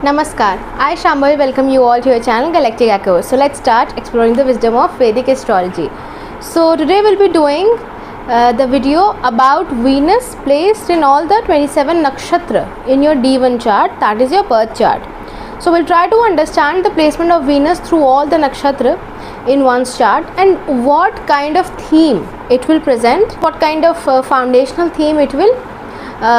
Namaskar, I Shambhavi welcome you all to your channel Galactic Echoes. So let's start exploring the wisdom of Vedic astrology. So today we'll be doing the video about Venus placed in all the 27 nakshatra in your D1 chart, that is your birth chart. So we'll try to understand the placement of Venus through all the nakshatra in one's chart and what kind of theme it will present, what kind of foundational theme it will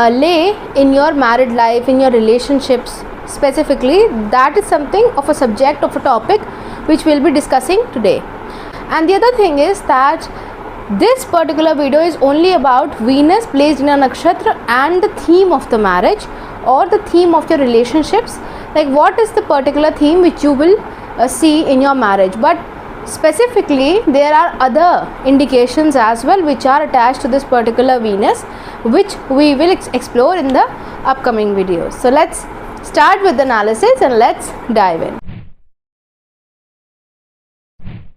lay in your married life, in your relationships. Specifically, that is something of a subject of a topic which we'll be discussing today. And the other thing is that this particular video is only about Venus placed in a nakshatra and the theme of the marriage or the theme of your relationships, like what is the particular theme which you will see in your marriage. But specifically there are other indications as well which are attached to this particular Venus, which we will explore in the upcoming videos. So let's start with the analysis and let's dive in.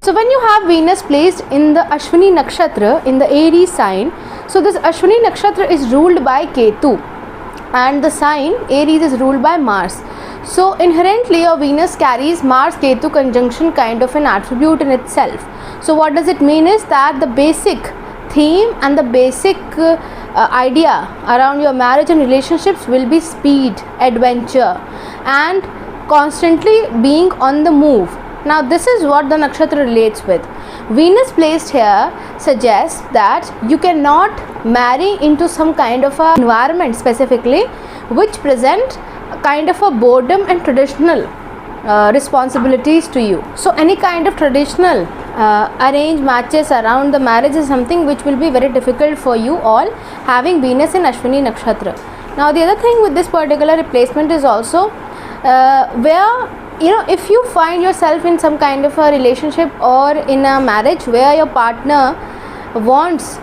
So when you have Venus placed in the Ashwini nakshatra in the Aries sign, so this Ashwini nakshatra is ruled by Ketu and the sign Aries is ruled by Mars. So inherently your Venus carries Mars Ketu conjunction kind of an attribute in itself. So what does it mean is that the basic theme and the basic idea around your marriage and relationships will be speed, adventure and constantly being on the move. Now this is what the nakshatra relates with. Venus placed here suggests that you cannot marry into some kind of a environment specifically which present a kind of a boredom and traditional responsibilities to you. So any kind of traditional arranged matches around the marriage is something which will be very difficult for you all having Venus in Ashwini nakshatra. Now the other thing with this particular replacement is also where if you find yourself in some kind of a relationship or in a marriage where your partner wants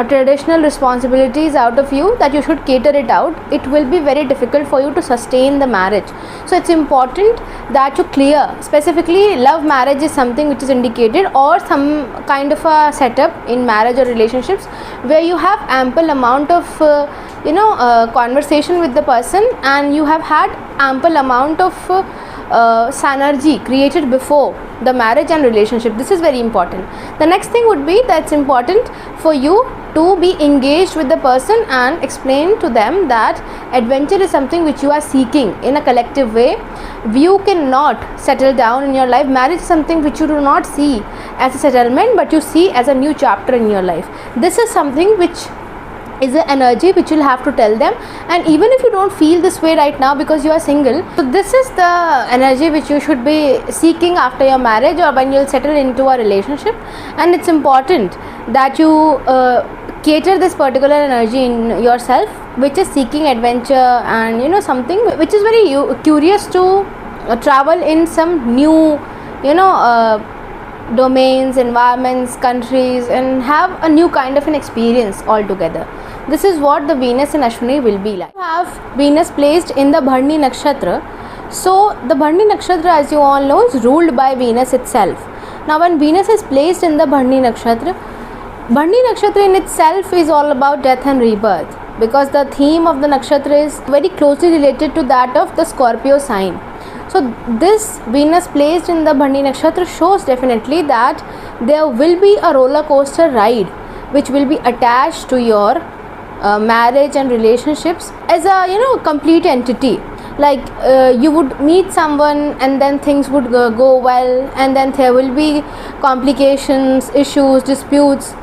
traditional responsibilities out of you, that you should cater it out, it will be very difficult for you to sustain the marriage. So it's important that you clear. Specifically love marriage is something which is indicated, or some kind of a setup in marriage or relationships where you have ample amount of conversation with the person and you have had ample amount of synergy created before the marriage and relationship. This is very important. The next thing would be that it's important for you to be engaged with the person and explain to them that adventure is something which you are seeking in a collective way. You cannot settle down in your life. Marriage is something which you do not see as a settlement, but you see as a new chapter in your life. This is something which is an energy which you'll have to tell them, and even if you don't feel this way right now because you are single, so this is the energy which you should be seeking after your marriage or when you'll settle into a relationship. And it's important that you cater this particular energy in yourself which is seeking adventure and something which is very curious to travel in some new domains, environments, countries, and have a new kind of an experience altogether. This is what the Venus in Ashwini will be like. You have Venus placed in the Bharani nakshatra. So the Bharani nakshatra, as you all know, is ruled by Venus itself. Now when Venus is placed in the Bharani nakshatra in itself is all about death and rebirth, because the theme of the nakshatra is very closely related to that of the Scorpio sign. So this Venus placed in the Bharani nakshatra shows definitely that there will be a roller coaster ride which will be attached to your marriage and relationships as a complete entity. Like you would meet someone and then things would go well, and then there will be complications, issues, disputes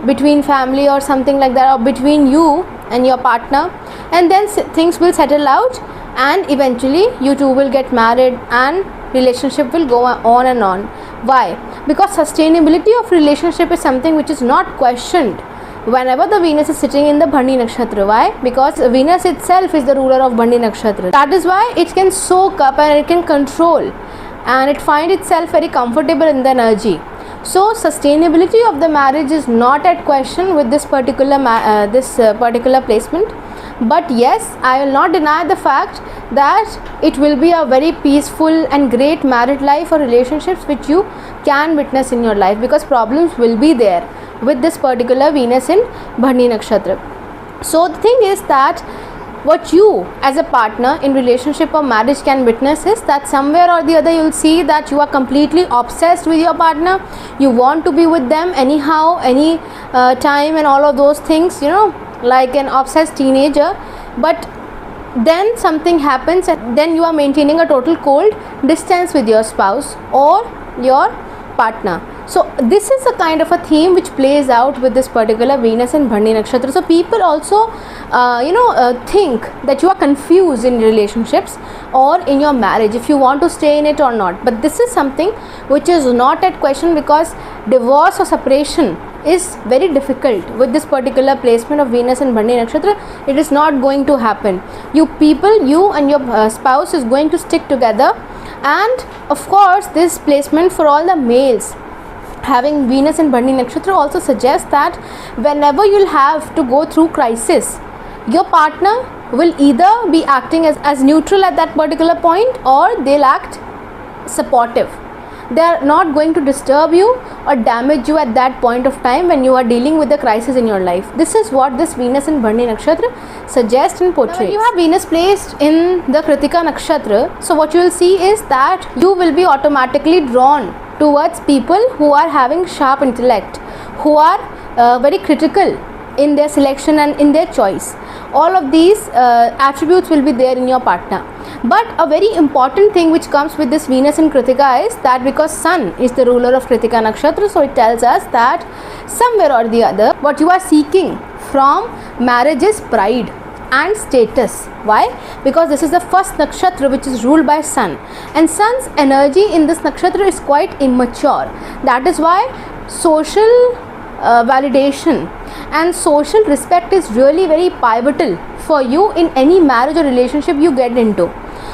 between family or something like that, or between you and your partner, and then things will settle out and eventually you two will get married and relationship will go on and on. Why? Because sustainability of relationship is something which is not questioned whenever the Venus is sitting in the Bharani nakshatra. Why? Because Venus itself is the ruler of Bharani nakshatra. That is why it can soak up and it can control and it finds itself very comfortable in the energy. So sustainability of the marriage is not at question with this particular particular placement. But yes, I will not deny the fact that it will be a very peaceful and great married life or relationships which you can witness in your life, because problems will be there with this particular Venus in Bharani nakshatra. So the thing is that what you as a partner in relationship or marriage can witness is that somewhere or the other you will see that you are completely obsessed with your partner. You want to be with them anyhow, any time and all of those things, you know, like an obsessed teenager. But then something happens and then you are maintaining a total cold distance with your spouse or your partner. So this is a kind of a theme which plays out with this particular Venus in Bharani Nakshatra. So people also think that you are confused in relationships or in your marriage, if you want to stay in it or not. But this is something which is not at question, because divorce or separation is very difficult with this particular placement of Venus in Bharani Nakshatra. It is not going to happen. You people, you and your spouse is going to stick together. And of course this placement for all the males having Venus in Bharani Nakshatra also suggests that whenever you'll have to go through crisis, your partner will either be acting as neutral at that particular point, or they'll act supportive. They are not going to disturb you or damage you at that point of time when you are dealing with the crisis in your life. This is what this Venus in Bharani Nakshatra suggests and portrays. Now, when you have Venus placed in the Krittika Nakshatra, so what you will see is that you will be automatically drawn towards people who are having sharp intellect, who are very critical in their selection and in their choice. All of these attributes will be there in your partner. But a very important thing which comes with this Venus in Krittika is that because Sun is the ruler of Krittika Nakshatra, so it tells us that somewhere or the other what you are seeking from marriage is pride and status. Why? Because this is the first nakshatra which is ruled by Sun, and Sun's energy in this nakshatra is quite immature. That is why social validation and social respect is really very pivotal for you in any marriage or relationship you get into.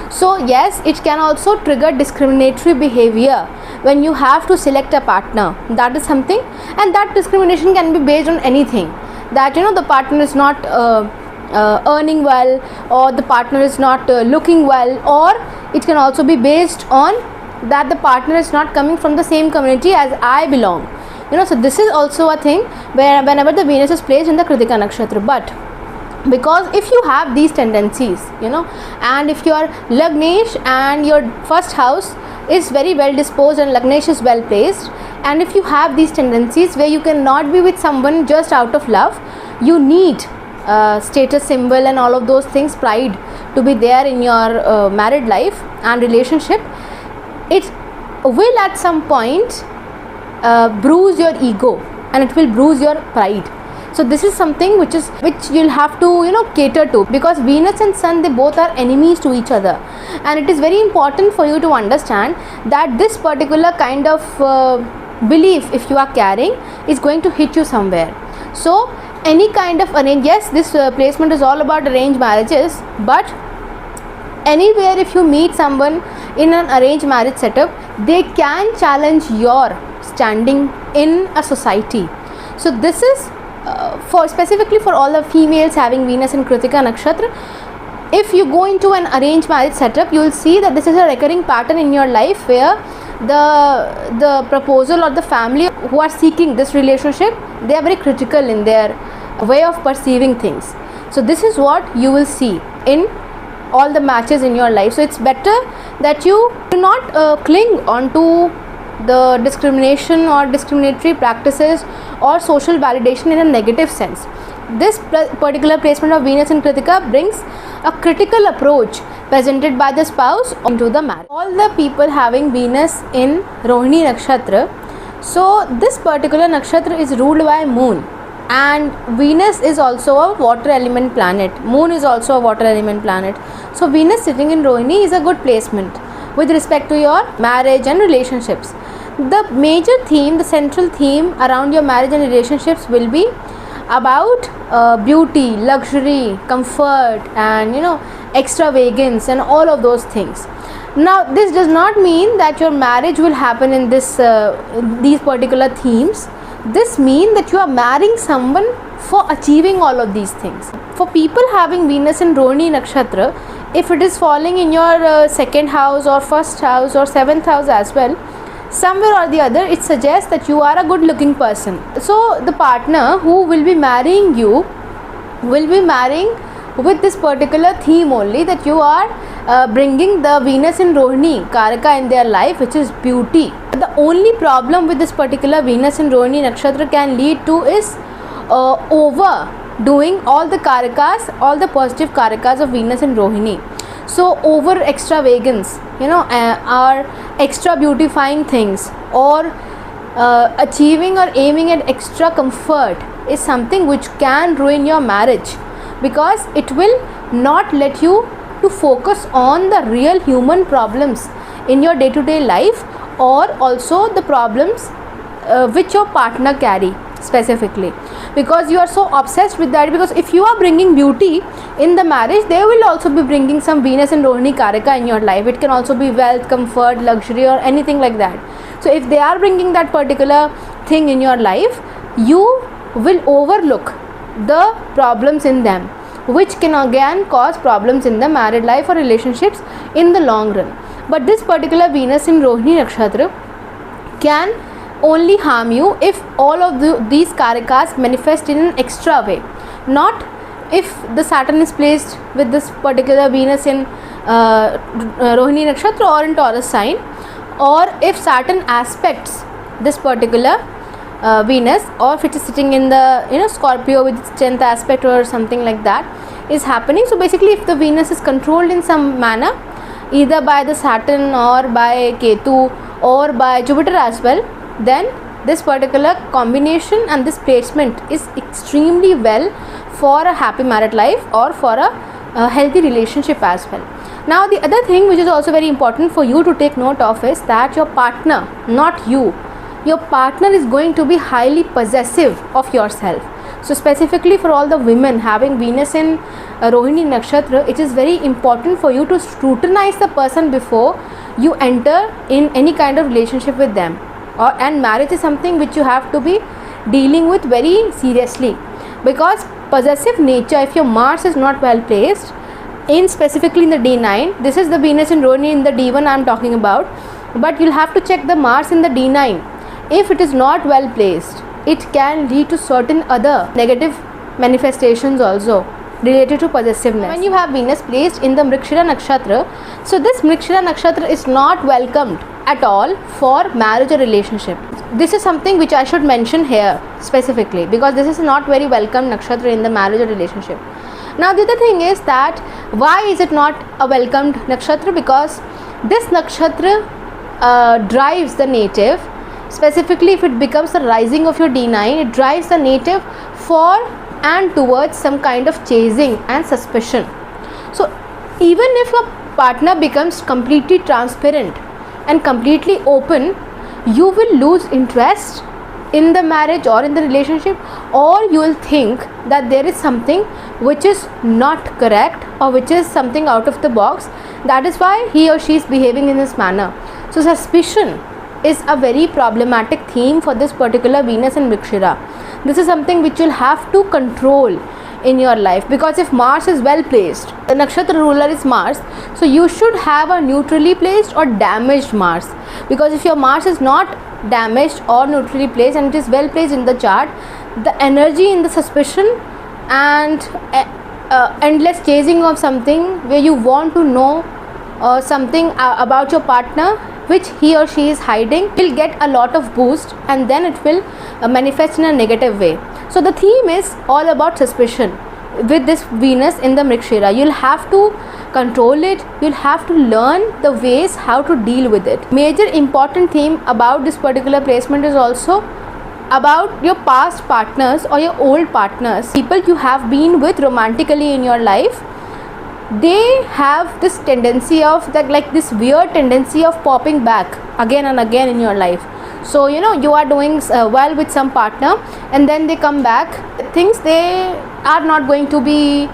So yes, it can also trigger discriminatory behavior when you have to select a partner. That is something, and that discrimination can be based on anything, that you know the partner is not earning well, or the partner is not looking well, or it can also be based on that the partner is not coming from the same community as I belong. You know, so this is also a thing where whenever the Venus is placed in the Krittika Nakshatra. But because if you have these tendencies, you know, and if your Lagnesh and your first house is very well disposed and Lagnesh is well placed, and if you have these tendencies where you cannot be with someone just out of love, you need status symbol and all of those things, pride, to be there in your married life and relationship, it will at some point bruise your ego and it will bruise your pride. So this is something which you'll have to cater to, because Venus and Sun, they both are enemies to each other, and it is very important for you to understand that this particular kind of belief, if you are carrying, is going to hit you somewhere. So any kind of yes, this placement is all about arranged marriages, but anywhere if you meet someone in an arranged marriage setup, they can challenge your standing in a society. So this is specifically for all the females having Venus in Krittika Nakshatra. If you go into an arranged marriage setup, you will see that this is a recurring pattern in your life, where the proposal or the family who are seeking this relationship, they are very critical in their way of perceiving things. So this is what you will see in all the matches in your life. So it's better that you do not cling onto the discrimination or discriminatory practices or social validation in a negative sense. This particular placement of Venus in Krittika brings a critical approach presented by the spouse into the marriage. All the people having Venus in Rohini Nakshatra, so this particular nakshatra is ruled by Moon, and Venus is also a water element planet. Moon is also a water element planet. So Venus sitting in Rohini is a good placement with respect to your marriage and relationships. The major theme, the central theme around your marriage and relationships will be about beauty, luxury, comfort, and extravagance and all of those things. Now this does not mean that your marriage will happen in these particular themes. This means that you are marrying someone for achieving all of these things. For people having Venus in Rohini Nakshatra, if it is falling in your second house or first house or seventh house as well, somewhere or the other it suggests that you are a good looking person. So the partner who will be marrying you will be marrying with this particular theme only, that you are bringing the Venus in Rohini Karaka in their life, which is beauty. The only problem with this particular Venus in Rohini Nakshatra can lead to is overdoing all the Karakas, all the positive Karakas of Venus in Rohini. So over extravagance, or extra beautifying things, or achieving or aiming at extra comfort is something which can ruin your marriage, because it will not let you to focus on the real human problems in your day-to-day life, or also the problems which your partner carry specifically, because you are so obsessed with that. Because if you are bringing beauty in the marriage, they will also be bringing some Venus and Rohini Karaka in your life. It can also be wealth, comfort, luxury, or anything like that. So if they are bringing that particular thing in your life, you will overlook the problems in them, which can again cause problems in the married life or relationships in the long run. But this particular Venus in Rohini Nakshatra can only harm you if all of these Karakas manifest in an extra way, not if the Saturn is placed with this particular Venus in Rohini Nakshatra or in Taurus sign, or if Saturn aspects this particular Venus, or if it is sitting in the Scorpio with its 10th aspect or something like that is happening. So basically, if the Venus is controlled in some manner, either by the Saturn or by Ketu or by Jupiter as well, then this particular combination and this placement is extremely well for a happy married life or for a healthy relationship as well. Now the other thing which is also very important for you to take note of is that your partner, not you, your partner is going to be highly possessive of yourself. So specifically for all the women having Venus in Rohini Nakshatra, it is very important for you to scrutinize the person before you enter in any kind of relationship with them. And marriage is something which you have to be dealing with very seriously, because possessive nature, if your Mars is not well placed in specifically in the D9, this is the Venus in Rohini in the D1 I am talking about, but you'll have to check the Mars in the D9. If it is not well placed, it can lead to certain other negative manifestations also related to possessiveness. When you have Venus placed in the Mrigashira Nakshatra, so this Mrigashira Nakshatra is not welcomed at all for marriage or relationship. This is something which I should mention here specifically, because this is not very welcome nakshatra in the marriage or relationship. Now the other thing is that why is it not a welcomed nakshatra? Because this nakshatra drives the native, specifically if it becomes the rising of your D9, it drives the native for and towards some kind of chasing and suspicion. So even if a partner becomes completely transparent and completely open, you will lose interest in the marriage or in the relationship, or you will think that there is something which is not correct or which is something out of the box. That is why he or she is behaving in this manner. So suspicion is a very problematic theme for this particular Venus in Mrigashira. This is something which you'll have to control in your life, because if Mars is well placed, the nakshatra ruler is Mars, so you should have a neutrally placed or damaged Mars, because if your Mars is not damaged or neutrally placed and it is well placed in the chart, the energy in the suspicion and endless chasing of something where you want to know something about your partner which he or she is hiding will get a lot of boost, and then it will manifest in a negative way. So the theme is all about suspicion with this Venus in the Mrigashira. You'll have to control it, you'll have to learn the ways how to deal with it. Major important theme about this particular placement is also about your past partners or your old partners, people you have been with romantically in your life. They have this tendency of that, like this weird tendency of popping back again and again in your life. So you are doing well with some partner and then they come back, things they are not going to be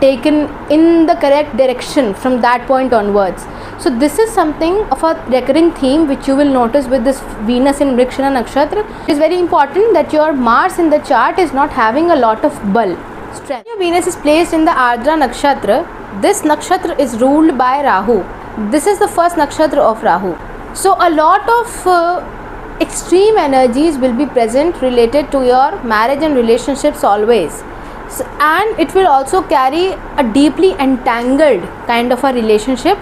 taken in the correct direction from that point onwards. So this is something of a recurring theme which you will notice with this Venus in Mrigashira Nakshatra. It is very important that your Mars in the chart is not having a lot of bal. Strength. Your Venus is placed in the Ardra Nakshatra. This nakshatra is ruled by Rahu. This is the first nakshatra of Rahu. So a lot of extreme energies will be present related to your marriage and relationships always. And it will also carry a deeply entangled kind of a relationship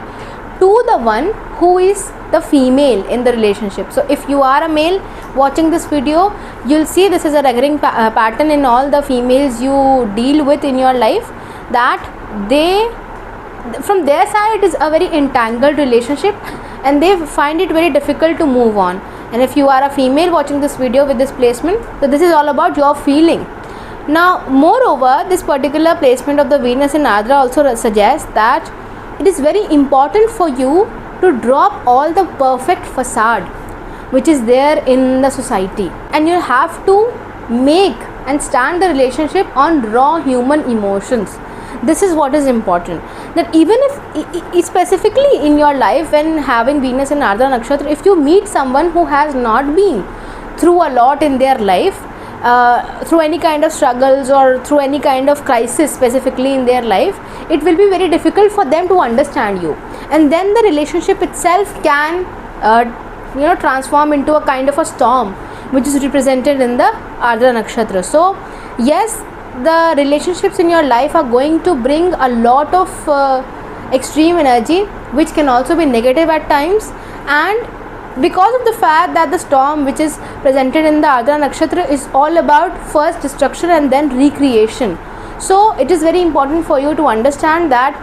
to the one who is the female in the relationship. So if you are a male watching this video, you'll see this is a recurring pattern in all the females you deal with in your life, that from their side it is a very entangled relationship and they find it very difficult to move on. And if you are a female watching this video with this placement, so this is all about your feeling. Now moreover, this particular placement of the Venus in Ardra also suggests that it is very important for you to drop all the perfect facade which is there in the society, and you have to make and stand the relationship on raw human emotions. This is what is important, that even if specifically in your life when having Venus in Ardra Nakshatra, if you meet someone who has not been through a lot in their life, through any kind of struggles or through any kind of crisis specifically in their life, it will be very difficult for them to understand you, and then the relationship itself can transform into a kind of a storm which is represented in the Ardra Nakshatra. So yes, the relationships in your life are going to bring a lot of extreme energy, which can also be negative at times, and because of the fact that the storm which is presented in the Ardra Nakshatra is all about first destruction and then recreation. So it is very important for you to understand that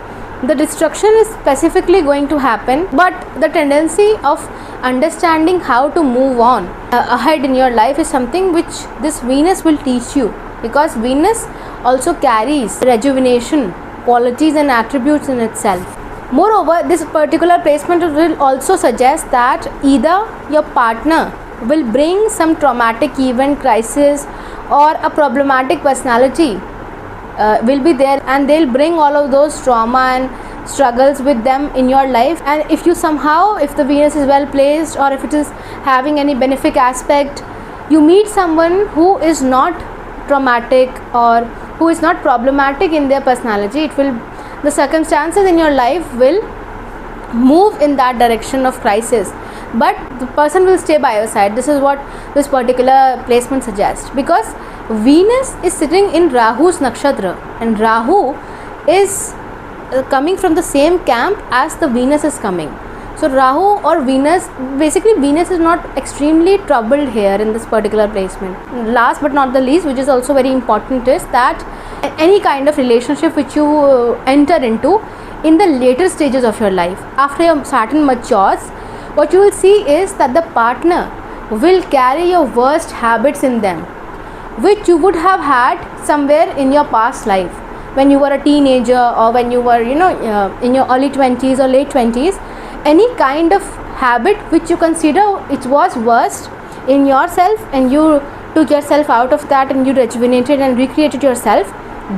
the destruction is specifically going to happen, but the tendency of understanding how to move on ahead in your life is something which this Venus will teach you, because Venus also carries rejuvenation qualities and attributes in itself. Moreover, this particular placement will also suggest that either your partner will bring some traumatic event, crisis, or a problematic personality will be there, and they'll bring all of those trauma and struggles with them in your life. And if you somehow, if the Venus is well placed or if it is having any benefic aspect, you meet someone who is not traumatic or who is not problematic in their personality, it will, the circumstances in your life will move in that direction of crisis, but the person will stay by your side. This is what this particular placement suggests, because Venus is sitting in Rahu's nakshatra, and Rahu is coming from the same camp as the Venus is coming. So Rahu or Venus, basically Venus is not extremely troubled here in this particular placement. Last but not the least, which is also very important, is that any kind of relationship which you enter into in the later stages of your life, after your Saturn matures, what you will see is that the partner will carry your worst habits in them, which you would have had somewhere in your past life when you were a teenager, or when you were in your early 20s or late 20s. Any kind of habit which you consider it was worst in yourself, and you took yourself out of that and you rejuvenated and recreated yourself,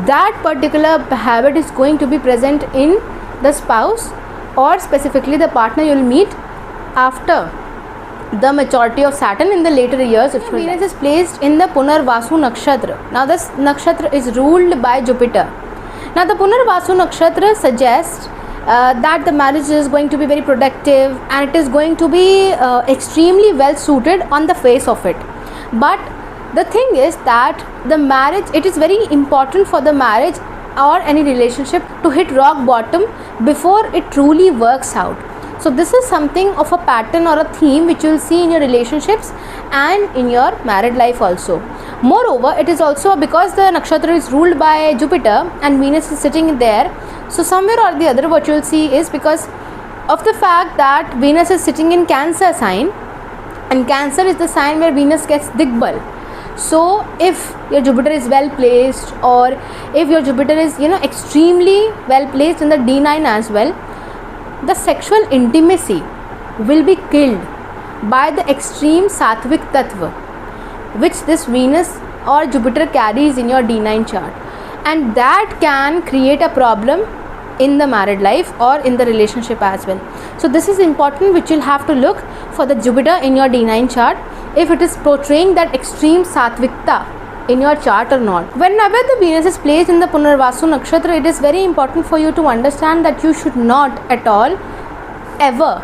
that particular habit is going to be present in the spouse, or specifically the partner you will meet after the maturity of Saturn in the later years. If Venus is placed in the Punarvasu nakshatra. Now this nakshatra is ruled by Jupiter. Now the Punarvasu nakshatra suggests that the marriage is going to be very productive, and it is going to be extremely well suited on the face of it. But the thing is that the marriage, it is very important for the marriage or any relationship to hit rock bottom before it truly works out. So this is something of a pattern or a theme which you will see in your relationships and in your married life also. Moreover, it is also because the nakshatra is ruled by Jupiter and Venus is sitting there. So somewhere or the other, what you will see is because of the fact that Venus is sitting in Cancer sign, and Cancer is the sign where Venus gets Digbal. So if your Jupiter is well placed, or if your Jupiter is extremely well placed in the D9 as well, the sexual intimacy will be killed by the extreme sattvic tattva which this Venus or Jupiter carries in your D9 chart, and that can create a problem in the married life or in the relationship as well. So this is important, which you'll have to look for the Jupiter in your D9 chart, if it is portraying that extreme sattvikta in your chart or not. Whenever the Venus is placed in the Punarvasu nakshatra, it is very important for you to understand that you should not at all ever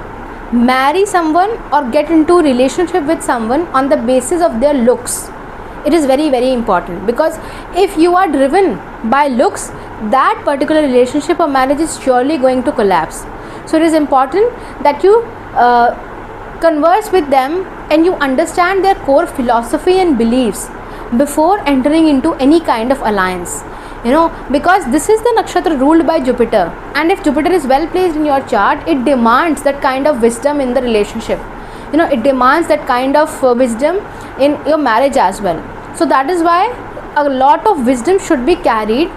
marry someone or get into a relationship with someone on the basis of their looks. it is very, very important, because if you are driven by looks, that particular relationship or marriage is surely going to collapse. So it is important that you converse with them and you understand their core philosophy and beliefs before entering into any kind of alliance. Because this is the nakshatra ruled by Jupiter, and if Jupiter is well placed in your chart, it demands that kind of wisdom in the relationship. It demands that kind of wisdom in your marriage as well. So that is why a lot of wisdom should be carried,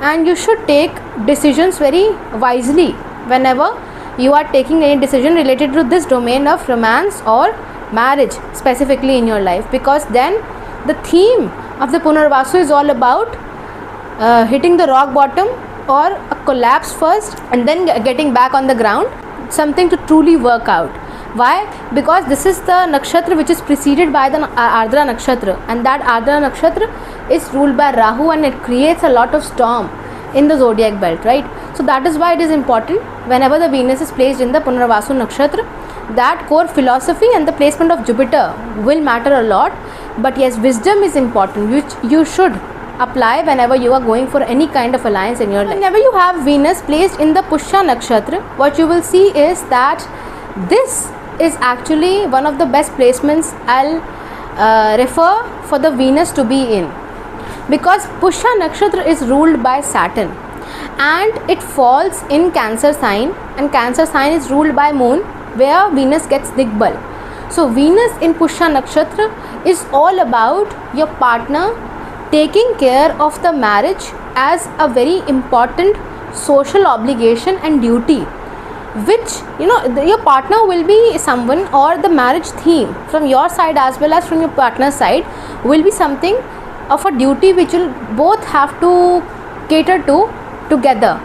and you should take decisions very wisely whenever you are taking any decision related to this domain of romance or marriage specifically in your life, because then the theme of the Punarvasu is all about hitting the rock bottom or a collapse first and then getting back on the ground, something to truly work out. Why? Because this is the nakshatra which is preceded by the Ardra nakshatra, and that Ardra nakshatra is ruled by Rahu, and it creates a lot of storm in the zodiac belt, right? So that is why it is important whenever the Venus is placed in the Punarvasu nakshatra, that core philosophy and the placement of Jupiter will matter a lot. But yes, wisdom is important, which you should apply whenever you are going for any kind of alliance in your life. Whenever you have Venus placed in the Pushya nakshatra, what you will see is that this is actually one of the best placements I'll refer for the Venus to be in, because Pushya nakshatra is ruled by Saturn and it falls in Cancer sign, and Cancer sign is ruled by Moon, where Venus gets Digbal. So Venus in Pushya nakshatra is all about your partner taking care of the marriage as a very important social obligation and duty, which your partner will be someone, or the marriage theme from your side as well as from your partner's side will be something of a duty which will both have to cater to together.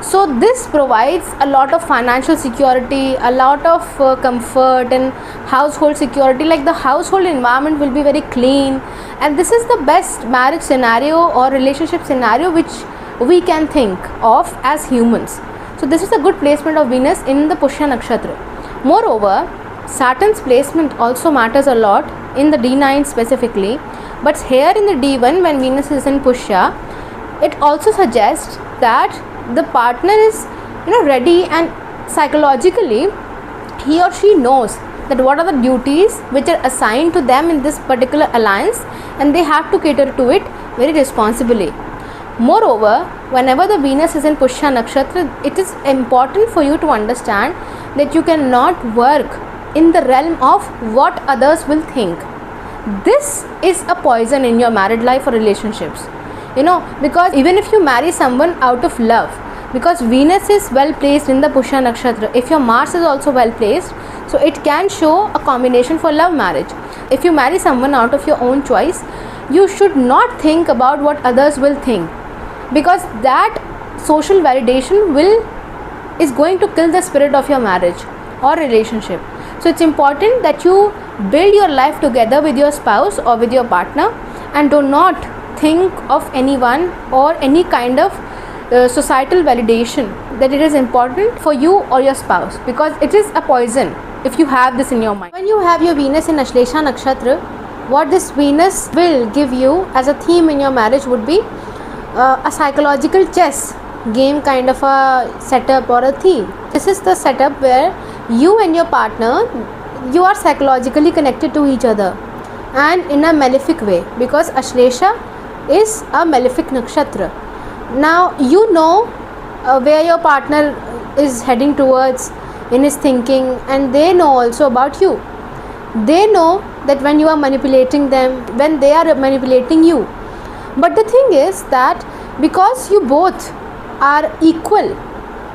So this provides a lot of financial security, a lot of comfort and household security, like the household environment will be very clean, and this is the best marriage scenario or relationship scenario which we can think of as humans. So this is a good placement of Venus in the Pushya nakshatra. Moreover, Saturn's placement also matters a lot in the D9 specifically, but here in the D1 when Venus is in Pushya, it also suggests that the partner is ready, and psychologically he or she knows that what are the duties which are assigned to them in this particular alliance, and they have to cater to it very responsibly. Moreover, whenever the Venus is in Pushya nakshatra, it is important for you to understand that you cannot work in the realm of what others will think. This is a poison in your married life or relationships, because even if you marry someone out of love, because Venus is well placed in the Pushya nakshatra, if your Mars is also well placed, so it can show a combination for love marriage. If you marry someone out of your own choice, you should not think about what others will think, because that social validation is going to kill the spirit of your marriage or relationship. So it's important that you build your life together with your spouse or with your partner, and do not think of anyone or any kind of societal validation that it is important for you or your spouse, because it is a poison if you have this in your mind. When you have your Venus in Ashlesha nakshatra, what this Venus will give you as a theme in your marriage would be a psychological chess game kind of a setup or a theme. This is the setup where you and your partner, you are psychologically connected to each other, and in a malefic way, because Ashlesha is a malefic nakshatra. Now you know where your partner is heading towards in his thinking, and they know also about you. They know that when you are manipulating them, when they are manipulating you. But the thing is that because you both are equal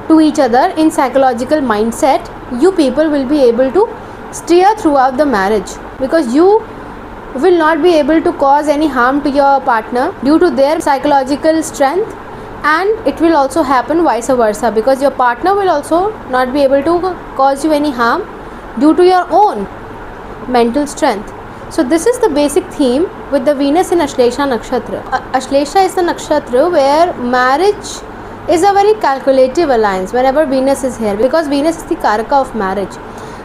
to each other in psychological mindset, you people will be able to steer throughout the marriage, because you will not be able to cause any harm to your partner due to their psychological strength, and it will also happen vice versa, because your partner will also not be able to cause you any harm due to your own mental strength. So this is the basic theme with the Venus in Ashlesha nakshatra. Ashlesha is the nakshatra where marriage is a very calculative alliance whenever Venus is here, because Venus is the karaka of marriage.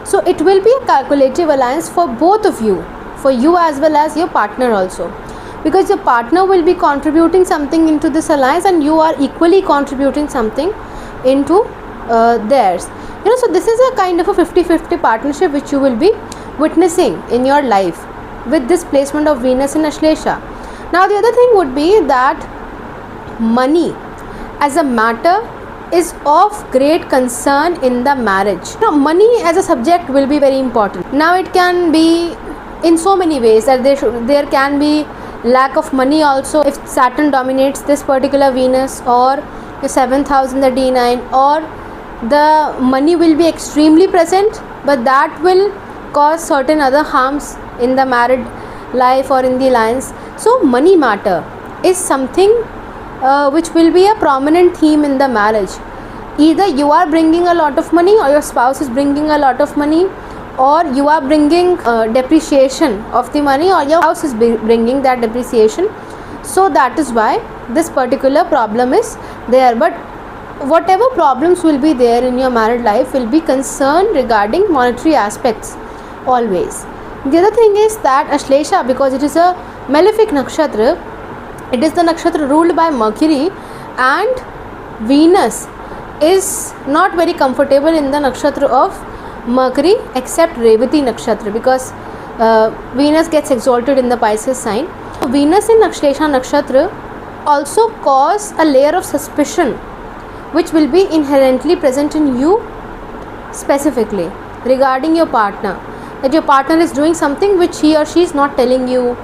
So it will be a calculative alliance for both of you, for you as well as your partner also. because your partner will be contributing something into this alliance and you are equally contributing something into theirs. So this is a kind of a 50-50 partnership which you will be witnessing in your life with this placement of Venus in Ashlesha. Now the other thing would be that money as a matter is of great concern in the marriage. Money as a subject will be very important. Now it can be in so many ways that there can be lack of money also if Saturn dominates this particular Venus, or the 7th house in the D9, or the money will be extremely present, but that will cause certain other harms in the married life or in the alliance. So money matter is something which will be a prominent theme in the marriage. Either you are bringing a lot of money, or your spouse is bringing a lot of money, or you are bringing depreciation of the money, or your house is bringing that depreciation. So that is why this particular problem is there. But whatever problems will be there in your married life will be concerned regarding monetary aspects always. The other thing is that Ashlesha, because it is a malefic nakshatra, it is the nakshatra ruled by Mercury, and Venus is not very comfortable in the nakshatra of Mercury except Revati nakshatra, because Venus gets exalted in the Pisces sign. Venus in Ashlesha nakshatra also cause a layer of suspicion which will be inherently present in you specifically regarding your partner, that your partner is doing something which he or she is not telling you,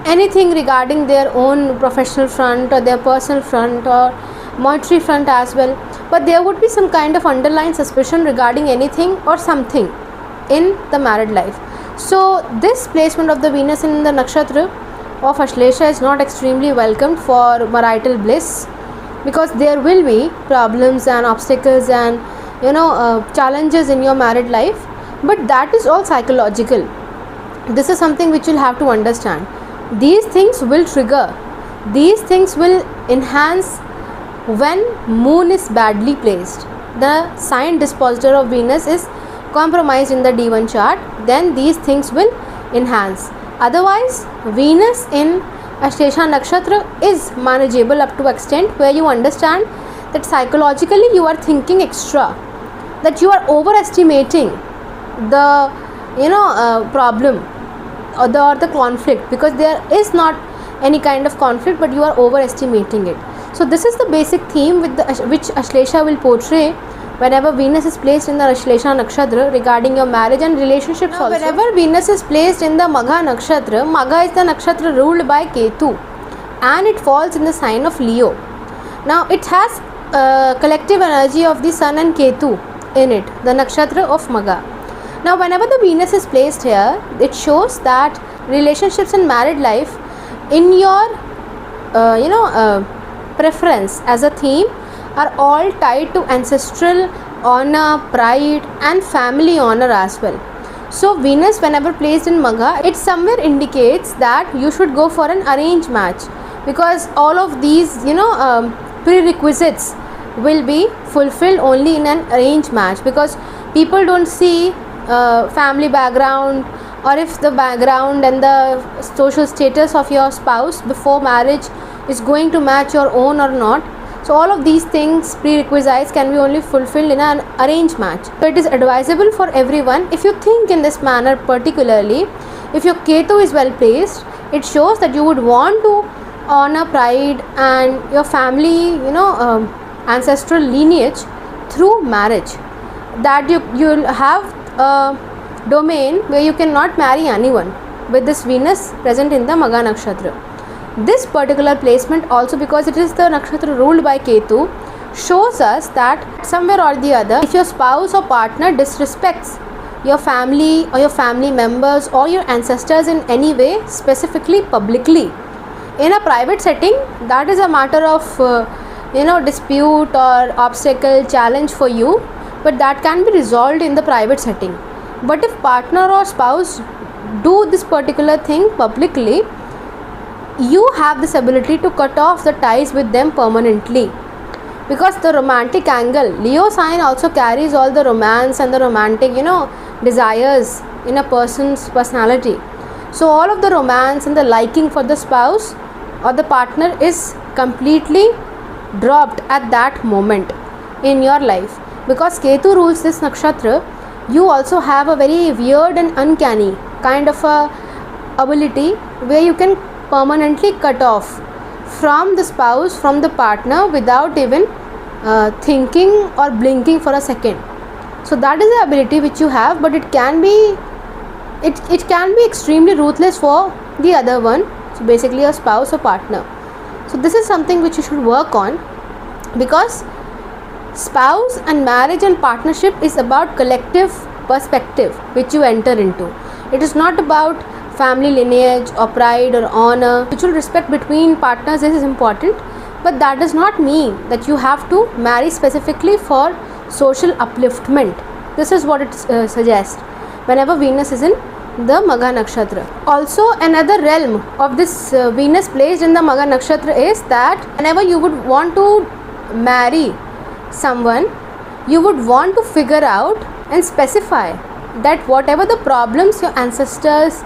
anything regarding their own professional front or their personal front or monetary front as well, but there would be some kind of underlying suspicion regarding anything or something in the married life. So this placement of the Venus in the nakshatra of Ashlesha is not extremely welcomed for marital bliss, because there will be problems and obstacles and challenges in your married life, but that is all psychological. This is something which you'll have to understand. These things will trigger, these things will enhance when moon is badly placed. The sign dispositor of Venus is compromised in the D1 chart, then these things will enhance. Otherwise, Venus in Ashlesha nakshatra is manageable up to extent where you understand that psychologically you are thinking extra, that you are overestimating the problem or the conflict, because there is not any kind of conflict, but you are overestimating it. So this is the basic theme which Ashlesha will portray whenever Venus is placed in the Ashlesha nakshatra regarding your marriage and relationships. Now, also whenever Venus is placed in the Magha nakshatra, Magha is the nakshatra ruled by Ketu and it falls in the sign of Leo. Now it has collective energy of the Sun and Ketu in it, the nakshatra of Magha. Now whenever the Venus is placed here, it shows that relationships in married life in your preference as a theme are all tied to ancestral honor, pride and family honor as well. So Venus whenever placed in Magha, it somewhere indicates that you should go for an arranged match, because all of these prerequisites will be fulfilled only in an arranged match, because people don't see family background, or if the background and the social status of your spouse before marriage is going to match your own or not. So all of these things, prerequisites, can be only fulfilled in an arranged match. So it is advisable for everyone, if you think in this manner, particularly if your Ketu is well placed, it shows that you would want to honor pride and your family ancestral lineage through marriage, that you'll have a domain where you cannot marry anyone with this Venus present in the Magha nakshatra. This particular placement also, because it is the nakshatra ruled by Ketu, shows us that somewhere or the other, if your spouse or partner disrespects your family or your family members or your ancestors in any way, specifically publicly, in a private setting, that is a matter of dispute or obstacle, challenge for you, but that can be resolved in the private setting. But if partner or spouse do this particular thing publicly, you have this ability to cut off the ties with them permanently, because the romantic angle, Leo sign also carries all the romance and the romantic desires in a person's personality. So all of the romance and the liking for the spouse or the partner is completely dropped at that moment in your life. Because Ketu rules this nakshatra, you also have a very weird and uncanny kind of a ability where you can permanently cut off from the spouse, from the partner, without even thinking or blinking for a second. So that is the ability which you have, but it can be extremely ruthless for the other one, so basically a spouse or partner. So this is something which you should work on, because spouse and marriage and partnership is about collective perspective which you enter into. It is not about family lineage or pride or honor. Mutual respect between partners is important, but that does not mean that you have to marry specifically for social upliftment. This is what it suggests whenever Venus is in the Magha nakshatra. Also, another realm of this Venus placed in the Magha nakshatra is that whenever you would want to marry someone, you would want to figure out and specify that whatever the problems your ancestors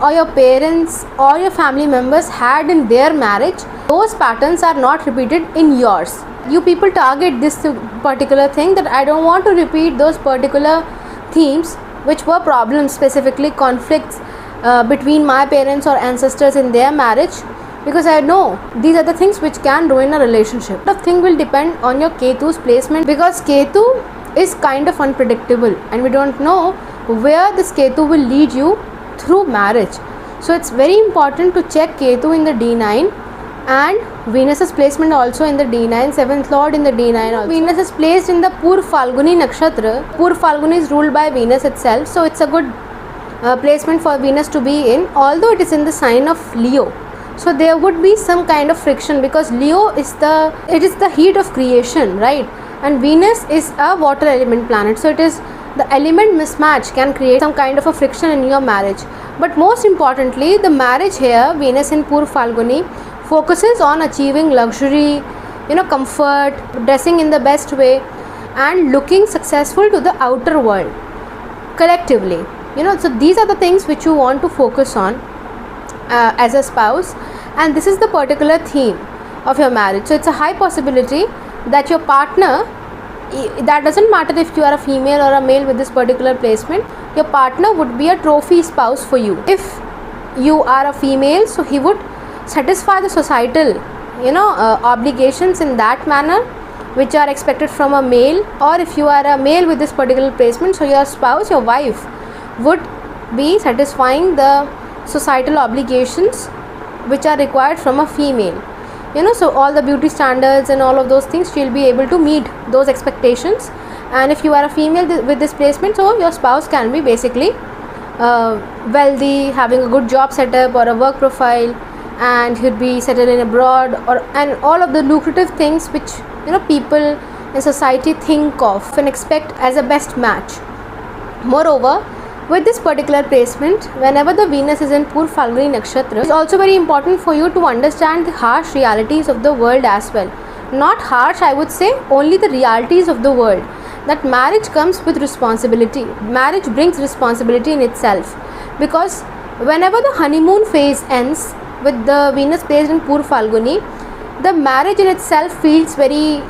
or your parents or your family members had in their marriage, those patterns are not repeated in yours. You people target this particular thing, that I don't want to repeat those particular themes which were problems, specifically conflicts between my parents or ancestors in their marriage, because I know these are the things which can ruin a relationship. The thing will depend on your Ketu's placement, because Ketu is kind of unpredictable and we don't know where this Ketu will lead you through marriage. So it's very important to check Ketu in the D9 and Venus's placement also in the D9, 7th lord in the D9 also. Venus is placed in the Purva Phalguni nakshatra. Purva Phalguni is ruled by Venus itself, so it's a good placement for Venus to be in, although it is in the sign of Leo. So there would be some kind of friction, because Leo is the heat of creation, right? And Venus is a water element planet, so it is the element mismatch can create some kind of a friction in your marriage. But most importantly, the marriage here, Venus in Purva Phalguni, focuses on achieving luxury, comfort, dressing in the best way, and looking successful to the outer world collectively. So these are the things which you want to focus on as a spouse, and this is the particular theme of your marriage. So it's a high possibility that your partner, that doesn't matter if you are a female or a male with this particular placement, your partner would be a trophy spouse for you. If you are a female, so he would satisfy the societal obligations in that manner which are expected from a male. Or if you are a male with this particular placement, so your spouse, your wife, would be satisfying the societal obligations which are required from a female. So all the beauty standards and all of those things, she'll be able to meet those expectations. And if you are a female with this placement, so your spouse can be basically wealthy, having a good job setup or a work profile, and he'd be settled in abroad, and all of the lucrative things which people in society think of and expect as a best match. Moreover, with this particular placement, whenever the Venus is in Purva Phalguni nakshatra, it's also very important for you to understand the harsh realities of the world as well. Not harsh, I would say, only the realities of the world. That marriage comes with responsibility. Marriage brings responsibility in itself, because whenever the honeymoon phase ends with the Venus placed in Purva Phalguni, the marriage in itself feels very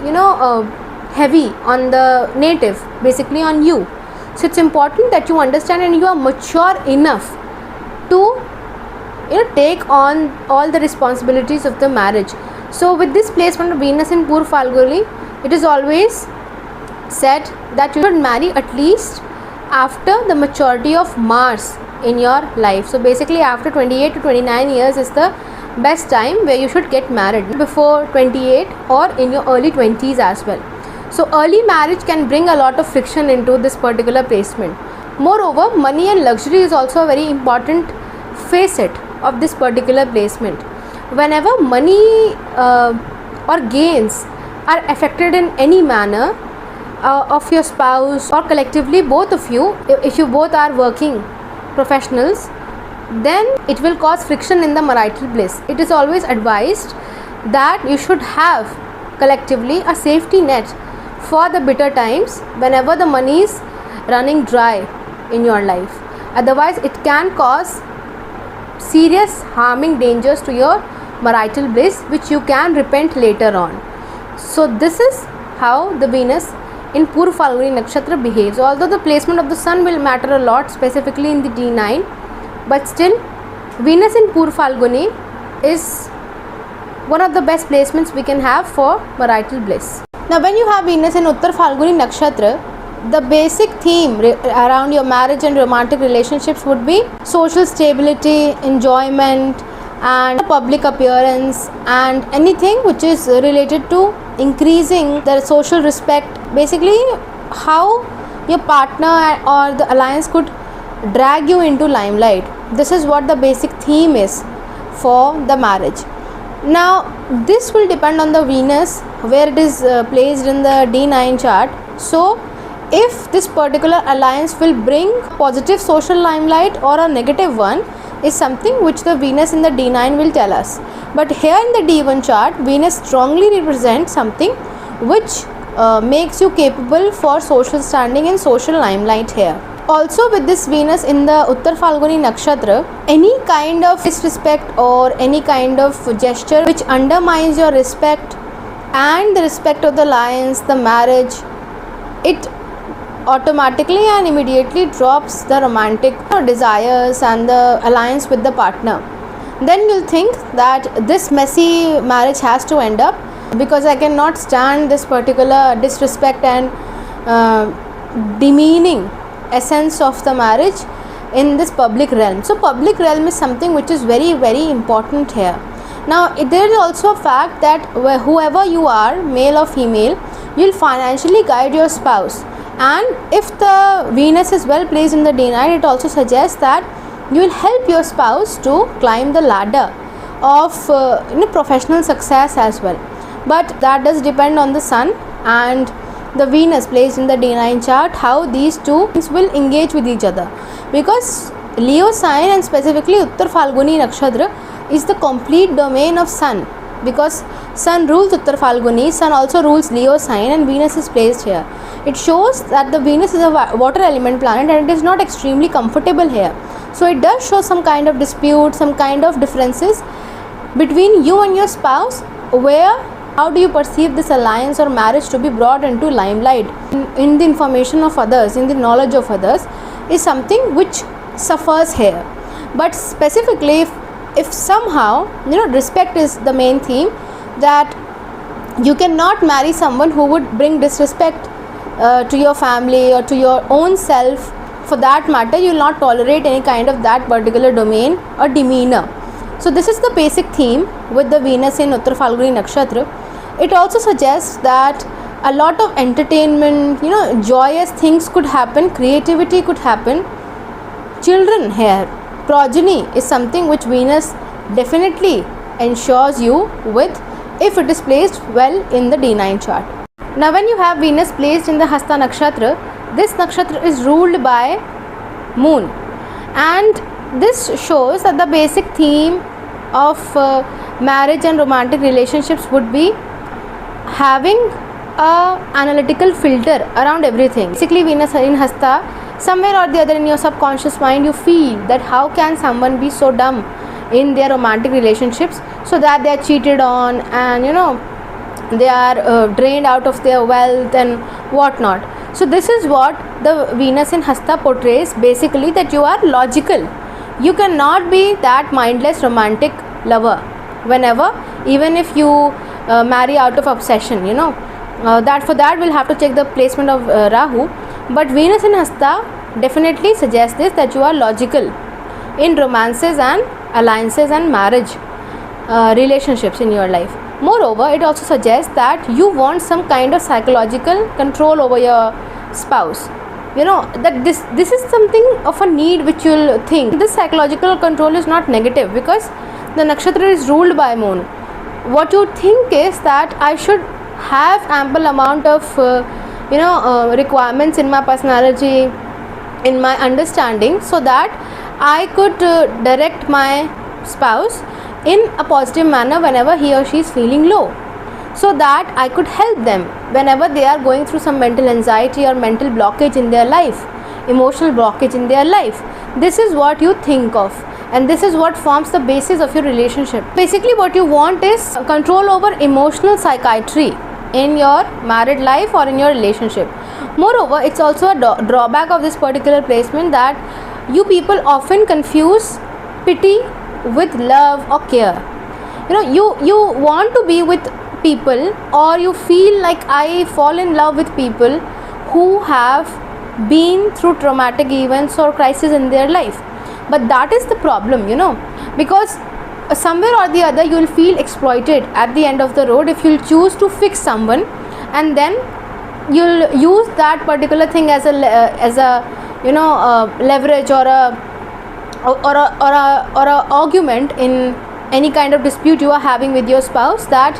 heavy on the native, basically on you. So it's important that you understand and you are mature enough to take on all the responsibilities of the marriage. So with this placement of Venus in Purva Phalguni, it is always said that you should marry at least after the maturity of Mars in your life. So basically after 28 to 29 years is the best time where you should get married, before 28 or in your early 20s as well. So early marriage can bring a lot of friction into this particular placement. Moreover, money and luxury is also a very important facet of this particular placement. Whenever money or gains are affected in any manner of your spouse or collectively both of you, if you both are working professionals, then it will cause friction in the marital bliss. It is always advised that you should have collectively a safety net for the bitter times whenever the money is running dry in your life. Otherwise, it can cause serious harming dangers to your marital bliss which you can repent later on. So this is how the Venus in Purva Phalguni Nakshatra behaves. Although the placement of the sun will matter a lot, specifically in the D9, but still Venus in Purva Phalguni is one of the best placements we can have for marital bliss. Now when you have Venus in Uttara Phalguni Nakshatra, the basic theme around your marriage and romantic relationships would be social stability, enjoyment and public appearance, and anything which is related to increasing their social respect. Basically how your partner or the alliance could drag you into limelight. This is what the basic theme is for the marriage. Now this will depend on the Venus where it is placed in the D9 chart. So if this particular alliance will bring positive social limelight or a negative one is something which the Venus in the D9 will tell us. But here in the D1 chart, Venus strongly represents something which makes you capable for social standing and social limelight here. Also with this Venus in the Uttara Phalguni Nakshatra, any kind of disrespect or any kind of gesture which undermines your respect and the respect of the alliance, the marriage, it automatically and immediately drops the romantic desires and the alliance with the partner. Then you'll think that this messy marriage has to end up because I cannot stand this particular disrespect and demeaning essence of the marriage in this public realm. So public realm is something which is very, very important here. Now there is also a fact that whoever you are, male or female, you will financially guide your spouse, and if the Venus is well placed in the D9, it also suggests that you will help your spouse to climb the ladder of professional success as well. But that does depend on the sun and the Venus placed in the D9 chart, how these two things will engage with each other, because Leo sign and specifically Uttara Phalguni Nakshatra is the complete domain of sun, because sun rules Uttara Phalguni, sun also rules Leo sign, and Venus is placed here. It shows that the Venus is a water element planet and it is not extremely comfortable here. So it does show some kind of dispute, some kind of differences between you and your spouse, where how do you perceive this alliance or marriage to be brought into limelight in the information of others, in the knowledge of others, is something which suffers here. But specifically if somehow respect is the main theme, that you cannot marry someone who would bring disrespect to your family or to your own self. For that matter, you will not tolerate any kind of that particular domain or demeanor. So this is the basic theme with the Venus in Uttara Phalguni Nakshatra. It also suggests that a lot of entertainment, joyous things could happen, creativity could happen. Children here, progeny is something which Venus definitely ensures you with if it is placed well in the D9 chart. Now when you have Venus placed in the Hasta Nakshatra, this nakshatra is ruled by moon, and this shows that the basic theme of marriage and romantic relationships would be having a analytical filter around everything. Basically Venus in Hasta, somewhere or the other in your subconscious mind you feel that how can someone be so dumb in their romantic relationships, so that they are cheated on and they are drained out of their wealth and whatnot. So this is what the Venus in Hasta portrays, basically, that you are logical. You cannot be that mindless romantic lover whenever, even if you marry out of obsession, that for that we'll have to check the placement of Rahu. But Venus in Hasta definitely suggests this, that you are logical in romances and alliances and marriage relationships in your life. Moreover, it also suggests that you want some kind of psychological control over your spouse. That this is something of a need which you'll think. This psychological control is not negative, because the nakshatra is ruled by moon. What you think is that I should have ample amount of requirements in my personality, in my understanding, so that I could direct my spouse in a positive manner whenever he or she is feeling low, so that I could help them whenever they are going through some mental anxiety or mental blockage in their life, emotional blockage in their life. This is what you think of, and this is what forms the basis of your relationship. Basically what you want is control over emotional psychiatry in your married life or in your relationship. Moreover, it's also a drawback of this particular placement that you people often confuse pity with love or care. You want to be with people, or you feel like I fall in love with people who have been through traumatic events or crisis in their life. But that is the problem, because somewhere or the other you will feel exploited at the end of the road if you'll choose to fix someone, and then you'll use that particular thing as a leverage or a argument in any kind of dispute you are having with your spouse, that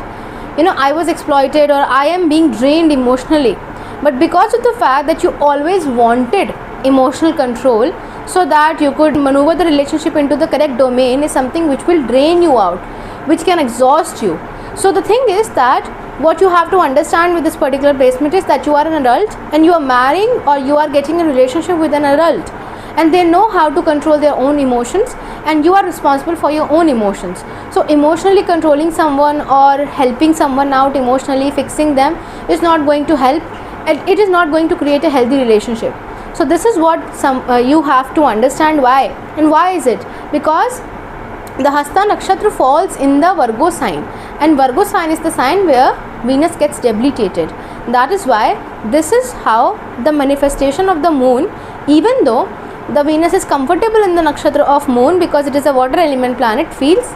I was exploited or I am being drained emotionally. But because of the fact that you always wanted emotional control so that you could maneuver the relationship into the correct domain, is something which will drain you out, which can exhaust you. So the thing is that what you have to understand with this particular placement is that you are an adult and you are marrying or you are getting a relationship with an adult, and they know how to control their own emotions, and you are responsible for your own emotions. So emotionally controlling someone or helping someone out emotionally, fixing them, is not going to help, and it is not going to create a healthy relationship. So this is what you have to understand why. And why is it? Because the Hasta nakshatra falls in the Virgo sign, and Virgo sign is the sign where Venus gets debilitated. That is why this is how the manifestation of the moon, even though the Venus is comfortable in the nakshatra of moon because it is a water element planet, feels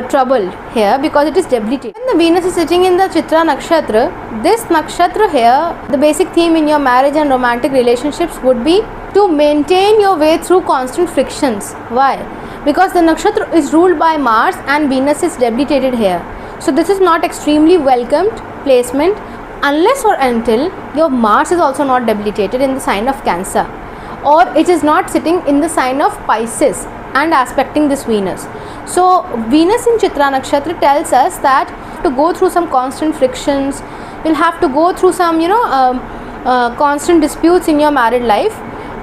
troubled here because it is debilitated. When the Venus is sitting in the Chitra nakshatra, this nakshatra here, the basic theme in your marriage and romantic relationships would be to maintain your way through constant frictions. Why? Because the nakshatra is ruled by Mars and Venus is debilitated here. So this is not extremely welcomed placement unless or until your Mars is also not debilitated in the sign of Cancer, or it is not sitting in the sign of Pisces and aspecting this Venus. So Venus in Chitra nakshatra tells us that to go through some constant frictions, you'll have to go through some constant disputes in your married life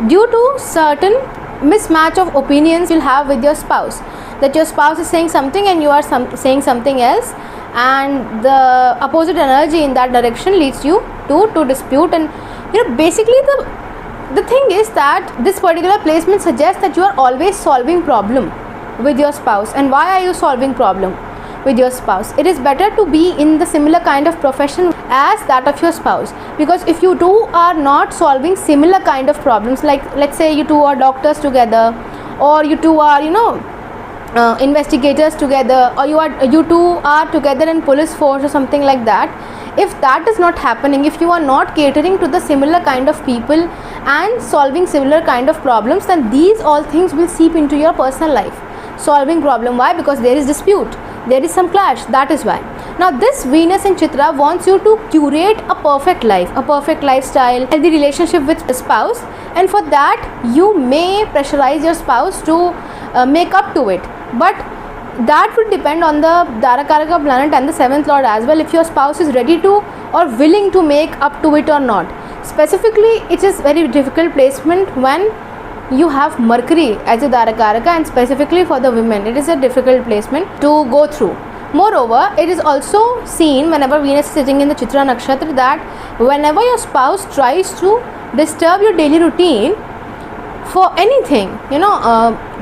due to certain mismatch of opinions you'll have with your spouse, that your spouse is saying something and you are saying something else, and the opposite energy in that direction leads you to dispute. And basically the thing is that this particular placement suggests that you are always solving problem with your spouse. And why are you solving problem with your spouse? It is better to be in the similar kind of profession as that of your spouse, because if you two are not solving similar kind of problems, like let's say you two are doctors together, or you two are investigators together, or you two are together in police force or something like that, if that is not happening, if you are not catering to the similar kind of people and solving similar kind of problems, then these all things will seep into your personal life. Solving problem, why? Because there is dispute, there is some clash, that is why. Now this Venus in Chitra wants you to curate a perfect life, a perfect lifestyle, healthy relationship with a spouse, and for that you may pressurize your spouse to make up to it, but that would depend on the Darakaraka planet and the 7th lord as well, if your spouse is ready to or willing to make up to it or not. Specifically, it is very difficult placement when you have Mercury as a Darakaraka, and specifically for the women it is a difficult placement to go through. Moreover, it is also seen whenever Venus is sitting in the Chitra nakshatra that whenever your spouse tries to disturb your daily routine for anything,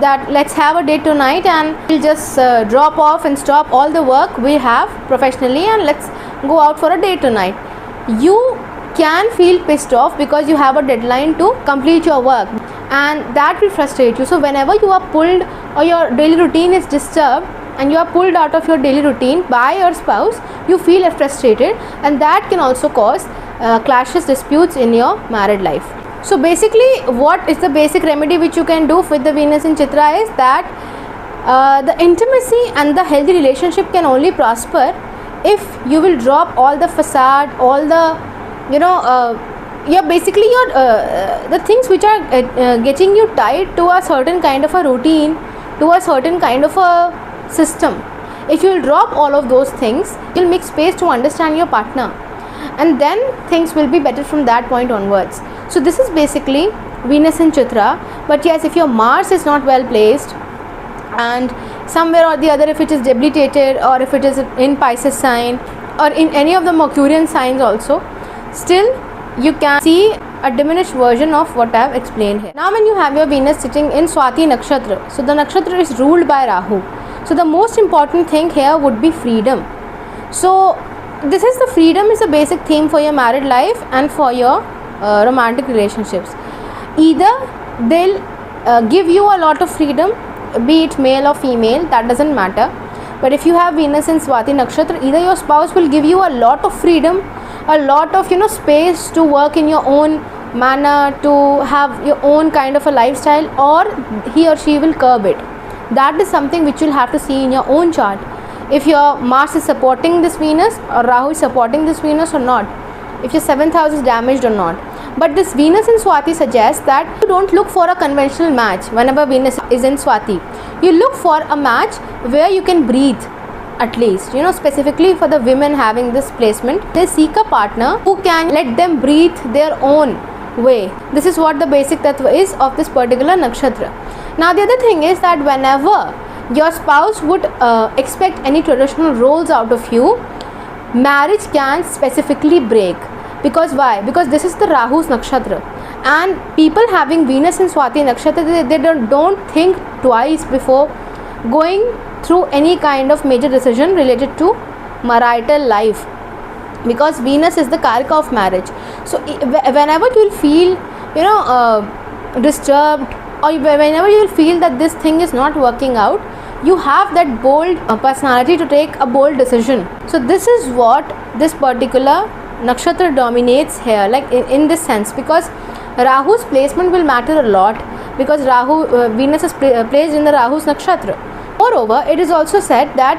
that let's have a date tonight and we'll just drop off and stop all the work we have professionally and let's go out for a date tonight, you can feel pissed off because you have a deadline to complete your work, and that will frustrate you. So whenever you are pulled or your daily routine is disturbed and you are pulled out of your daily routine by your spouse, you feel frustrated, and that can also cause clashes, disputes in your married life. So basically, what is the basic remedy which you can do with the Venus in Chitra is that the intimacy and the healthy relationship can only prosper if you will drop all the facade, all the basically the things which are getting you tied to a certain kind of a routine, to a certain kind of a system. If you will drop all of those things, you'll make space to understand your partner, and then things will be better from that point onwards. So this is basically Venus in Chitra. But yes, if your Mars is not well placed, and somewhere or the other, if it is debilitated or if it is in Pisces sign or in any of the Mercurian signs also, still you can see a diminished version of what I have explained here. Now when you have your Venus sitting in Swati nakshatra, so the nakshatra is ruled by Rahu. So the most important thing here would be freedom. So this is the freedom is a basic theme for your married life and for your romantic relationships. Either they'll give you a lot of freedom, be it male or female, that doesn't matter. But if you have Venus in Swati nakshatra, either your spouse will give you a lot of freedom, a lot of space to work in your own manner, to have your own kind of a lifestyle, or he or she will curb it. That is something which you'll have to see in your own chart. If your Mars is supporting this Venus or Rahu is supporting this Venus or not, if your 7th house is damaged or not. But this Venus in Swati suggests that you don't look for a conventional match whenever Venus is in Swati. You look for a match where you can breathe, at least, specifically for the women having this placement. They seek a partner who can let them breathe their own way. This is what the basic tattva is of this particular nakshatra. Now the other thing is that whenever your spouse would expect any traditional roles out of you, marriage can specifically break. Because why? Because this is the Rahu's nakshatra, and people having Venus in Swati nakshatra, they don't think twice before going through any kind of major decision related to marital life, because Venus is the karaka of marriage. So whenever you will feel disturbed, or whenever you will feel that this thing is not working out, you have that bold personality to take a bold decision. So this is what this particular nakshatra dominates here, like in this sense, because Rahu's placement will matter a lot, because Venus is placed in the Rahu's nakshatra. Moreover, it is also said that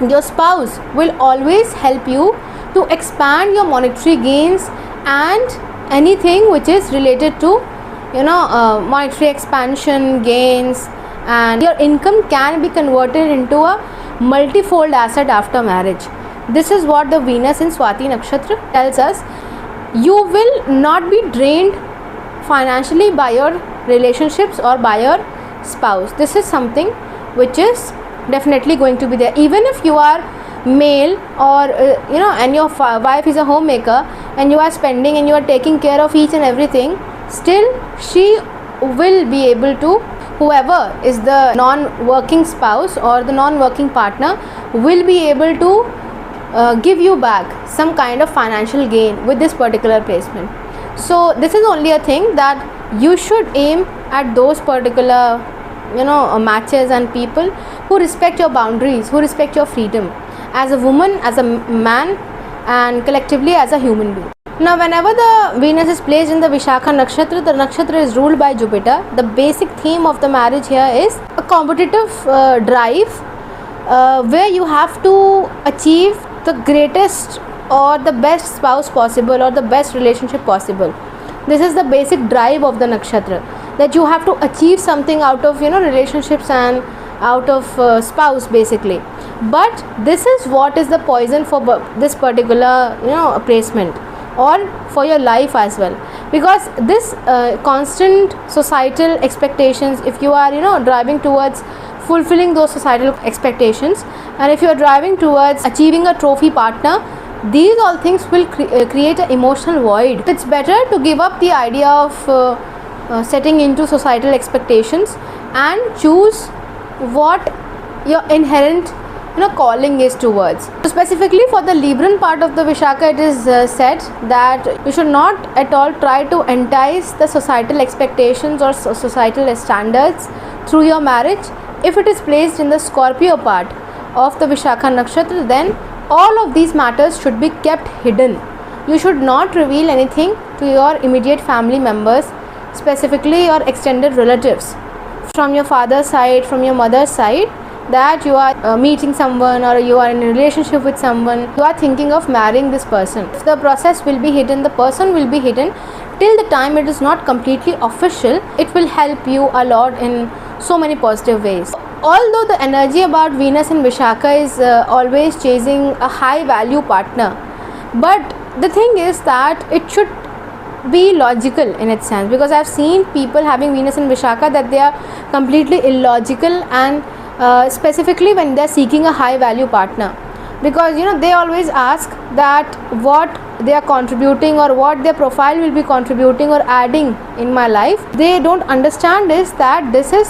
your spouse will always help you to expand your monetary gains and anything which is related to monetary expansion, gains, and your income can be converted into a multifold asset after marriage. This is what the Venus in Swati nakshatra tells us. You will not be drained financially by your relationships or by your spouse. This is something which is definitely going to be there. Even if you are male or and your wife is a homemaker and you are spending and you are taking care of each and everything, still she will be able to, whoever is the non-working spouse or the non-working partner will be able to give you back some kind of financial gain with this particular placement. So this is only a thing that you should aim at those particular matches and people who respect your boundaries, who respect your freedom as a woman, as a man, and collectively as a human being. Now whenever the Venus is placed in the Vishakha nakshatra, the nakshatra is ruled by Jupiter. The basic theme of the marriage here is a competitive drive where you have to achieve the greatest or the best spouse possible or the best relationship possible. This is the basic drive of the nakshatra, that you have to achieve something out of relationships and out of spouse basically. But this is what is the poison for this particular placement, or for your life as well, because this constant societal expectations, if you are driving towards fulfilling those societal expectations, and if you are driving towards achieving a trophy partner, these all things will create an emotional void. It's better to give up the idea of setting into societal expectations and choose what your inherent calling is towards. So specifically for the Libran part of the Vishakha, it is said that you should not at all try to entice the societal expectations or societal standards through your marriage. If it is placed in the Scorpio part of the Vishakha nakshatra, then all of these matters should be kept hidden. You should not reveal anything to your immediate family members, specifically your extended relatives from your father's side, from your mother's side, that you are meeting someone or you are in a relationship with someone, you are thinking of marrying this person. If the process will be hidden, the person will be hidden till the time it is not completely official, it will help you a lot in so many positive ways. Although the energy about Venus in Vishakha is always chasing a high value partner, but the thing is that it should be logical in its sense, because I've seen people having Venus in Vishakha that they are completely illogical, and specifically when they're seeking a high value partner, because they always ask that what they are contributing or what their profile will be contributing or adding in my life. They don't understand is that this is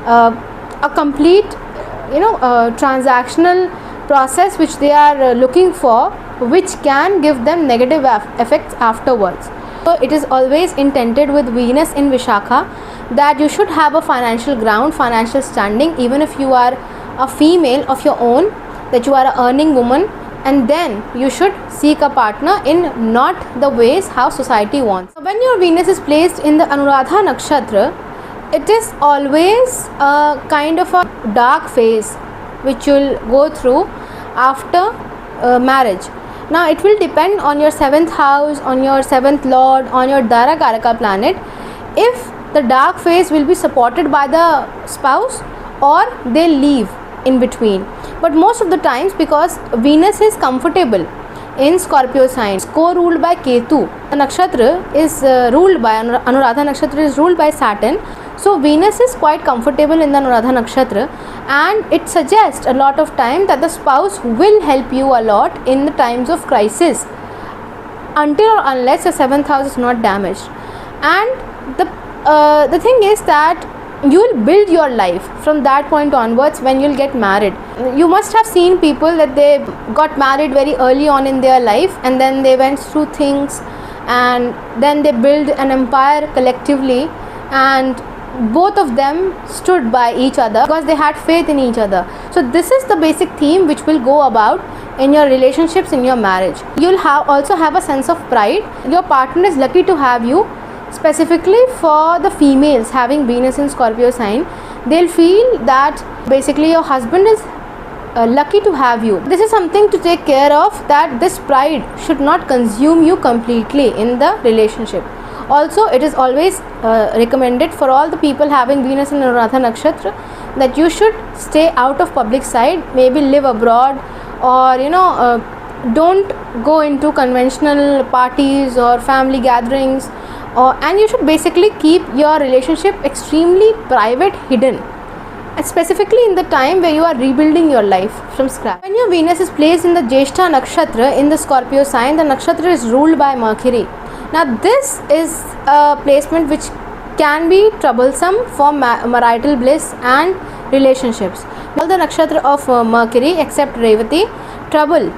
a complete transactional process which they are looking for, which can give them negative effects afterwards. So it is always intended with Venus in Vishakha that you should have a financial ground, financial standing, even if you are a female of your own, that you are an earning woman, and then you should seek a partner in not the ways how society wants. When your Venus is placed in the Anuradha nakshatra, it is always a kind of a dark phase which you will go through after marriage. Now it will depend on your 7th house, on your 7th lord, on your Dara Karaka planet, if the dark phase will be supported by the spouse or they leave in between. But most of the times, because Venus is comfortable in Scorpio sign, co-ruled by Ketu, the nakshatra is ruled by Anuradha nakshatra is ruled by Saturn. So Venus is quite comfortable in the Anuradha nakshatra, and it suggests a lot of time that the spouse will help you a lot in the times of crisis, until or unless the 7th house is not damaged. And the thing is that you will build your life from that point onwards when you will get married. You must have seen people that they got married very early on in their life, and then they went through things, and then they built an empire collectively, and both of them stood by each other because they had faith in each other. So this is the basic theme which will go about in your relationships, in your marriage. You'll also have a sense of pride. Your partner is lucky to have you. Specifically for the females having Venus in Scorpio sign, they'll feel that basically your husband is lucky to have you. This is something to take care of, that this pride should not consume you completely in the relationship. Also, it is always recommended for all the people having Venus in Anuradha nakshatra that you should stay out of public sight, maybe live abroad, or don't go into conventional parties or family gatherings, and you should basically keep your relationship extremely private, hidden, and specifically in the time where you are rebuilding your life from scratch. When your Venus is placed in the Jyeshtha nakshatra in the Scorpio sign, the nakshatra is ruled by Mercury. Now this is a placement which can be troublesome for marital bliss and relationships. All the nakshatra of Mercury except Revati trouble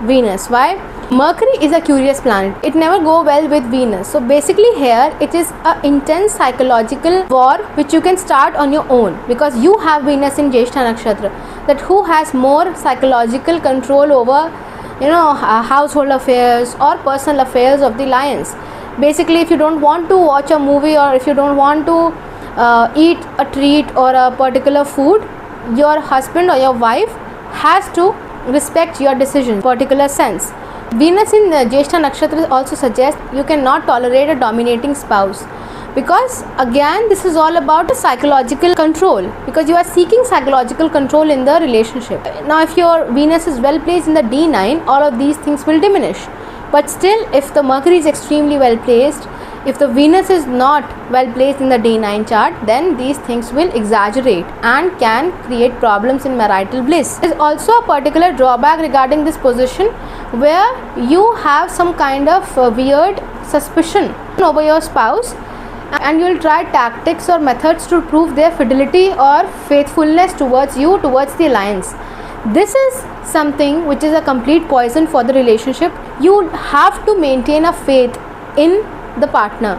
Venus. Why? Mercury is a curious planet. It never go well with Venus. So basically here it is an intense psychological war which you can start on your own, because you have Venus in Jyeshtha nakshatra. That who has more psychological control over household affairs or personal affairs of the lions. Basically, if you don't want to watch a movie, or if you don't want to eat a treat or a particular food, your husband or your wife has to respect your decision, particular sense. Venus in Jyeshtha nakshatra also suggests you cannot tolerate a dominating spouse, because again this is all about a psychological control, because you are seeking psychological control in the relationship. Now if your Venus is well placed in the D9, all of these things will diminish. But still, if the Mercury is extremely well placed, if the Venus is not well placed in the D9 chart, then these things will exaggerate and can create problems in marital bliss. There is also a particular drawback regarding this position, where you have some kind of weird suspicion over your spouse, and you will try tactics or methods to prove their fidelity or faithfulness towards you, towards the alliance. This is something which is a complete poison for the relationship. You have to maintain a faith in the partner.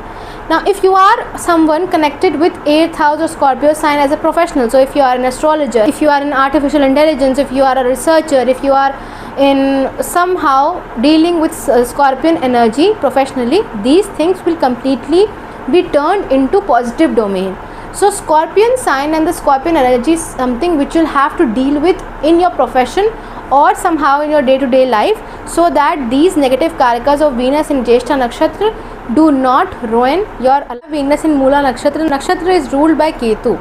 Now if you are someone connected with 8th house or Scorpio sign as a professional, so if you are an astrologer, if you are in artificial intelligence, if you are a researcher, if you are in somehow dealing with Scorpion energy professionally, these things will completely be turned into positive domain. So Scorpion sign and the Scorpion energy is something which you'll have to deal with in your profession or somehow in your day-to-day life, so that these negative karakas of Venus in Jyeshtha nakshatra do not ruin your Venus in Mula nakshatra. Nakshatra is ruled by Ketu.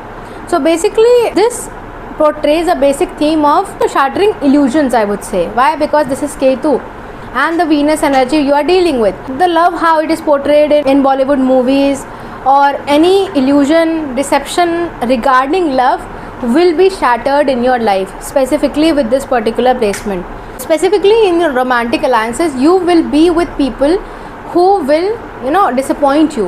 So basically this portrays a basic theme of shattering illusions, I would say. Why? Because this is Ketu. and the Venus energy you are dealing with. The love, how it is portrayed in Bollywood movies or any illusion, deception regarding love will be shattered in your life, specifically with this particular placement. Specifically in your romantic alliances, you will be with people who will, disappoint you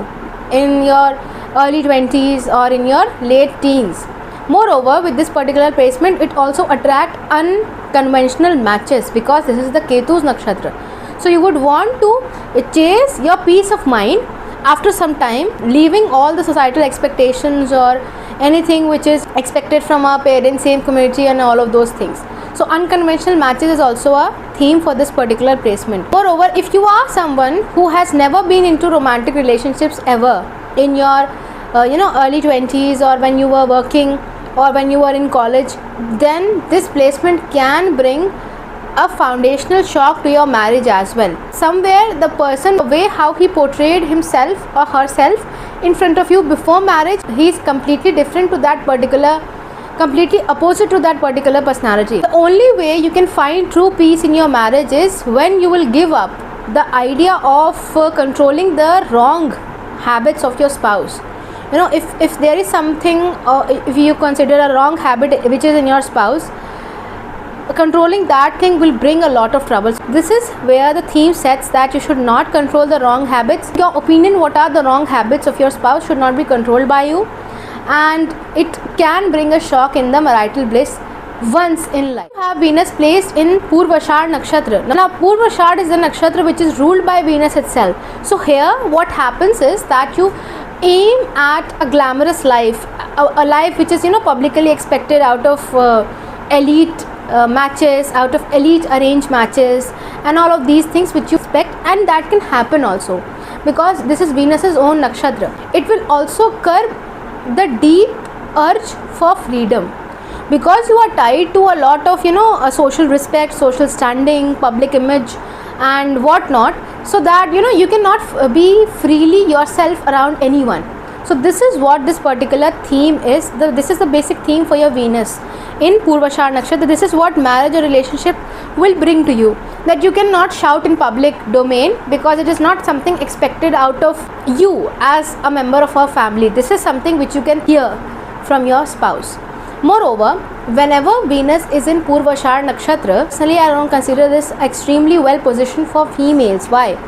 in your early 20s or in your late teens. Moreover, with this particular placement, it also attract unconventional matches because this is the Ketu's nakshatra. So you would want to chase your peace of mind after some time, leaving all the societal expectations or anything which is expected from our parents, same community and all of those things. So unconventional matches is also a theme for this particular placement. Moreover, if you are someone who has never been into romantic relationships ever in your early 20s or when you were working or when you were in college, then this placement can bring a foundational shock to your marriage as well. Somewhere the person, the way how he portrayed himself or herself in front of you before marriage, he is completely different to that particular, completely opposite to that particular personality. The only way you can find true peace in your marriage is when you will give up the idea of controlling the wrong habits of your spouse. If there is something, if you consider a wrong habit which is in your spouse, controlling that thing will bring a lot of troubles. This is where the theme sets that you should not control the wrong habits. Your opinion, what are the wrong habits of your spouse, should not be controlled by you, and it can bring a shock in the marital bliss once in life. You have Venus placed in Purva Ashadha nakshatra. Now Purva Ashadha is the nakshatra which is ruled by Venus itself. So here what happens is that you aim at a glamorous life, a life which is publicly expected out of elite matches, out of elite arranged matches and all of these things which you expect, and that can happen also because this is Venus's own nakshatra. It will also curb the deep urge for freedom because you are tied to a lot of a social respect, social standing, public image and whatnot, so that you cannot be freely yourself around anyone. So this is what this particular theme is. This is the basic theme for your Venus in Purva Ashadha nakshatra. This is what marriage or relationship will bring to you, that you cannot shout in public domain because it is not something expected out of you as a member of our family. This is something which you can hear from your spouse. Moreover, whenever Venus is in Purva Ashadha nakshatra, personally I don't consider this extremely well positioned for females. Why?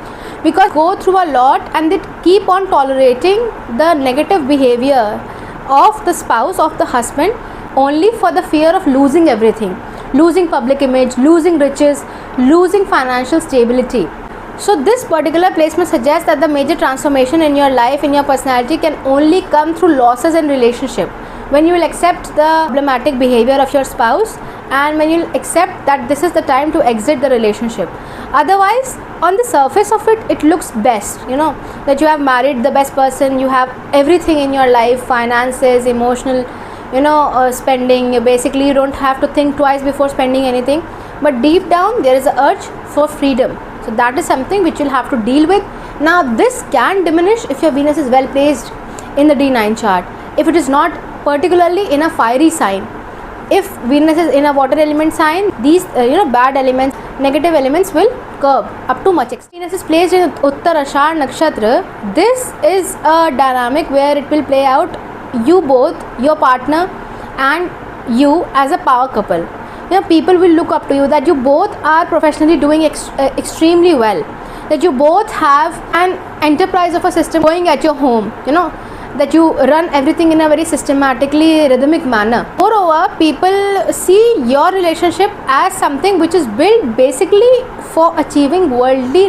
Because go through a lot and they keep on tolerating the negative behavior of the spouse, of the husband, only for the fear of losing everything, losing public image, losing riches, losing financial stability. So this particular placement suggests that the major transformation in your life, in your personality, can only come through losses in relationship. When you will accept the problematic behavior of your spouse and when you will accept that this is the time to exit the relationship. Otherwise, on the surface of it, it looks best, that you have married the best person, you have everything in your life, finances, emotional, spending. Basically, you don't have to think twice before spending anything. But deep down, there is an urge for freedom. So that is something which you'll have to deal with. Now, this can diminish if your Venus is well placed in the D9 chart. If it is not particularly in a fiery sign. If Venus is in a water element sign, these bad elements, negative elements will curb up to much extent. Venus is placed in Uttara Ashadha nakshatra. This is a dynamic where it will play out you both, your partner and you as a power couple. People will look up to you, that you both are professionally doing extremely well, that you both have an enterprise of a system going at your home, that you run everything in a very systematically rhythmic manner. Moreover, people see your relationship as something which is built basically for achieving worldly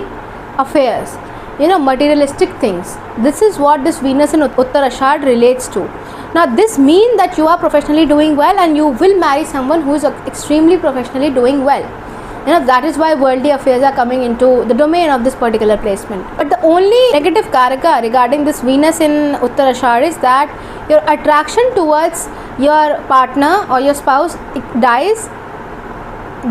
affairs, materialistic things. This is what this Venus in Uttara Ashadha relates to. Now this means that you are professionally doing well and you will marry someone who is extremely professionally doing well. That is why worldly affairs are coming into the domain of this particular placement. But the only negative karaka regarding this Venus in Uttara Ashadha is that your attraction towards your partner or your spouse dies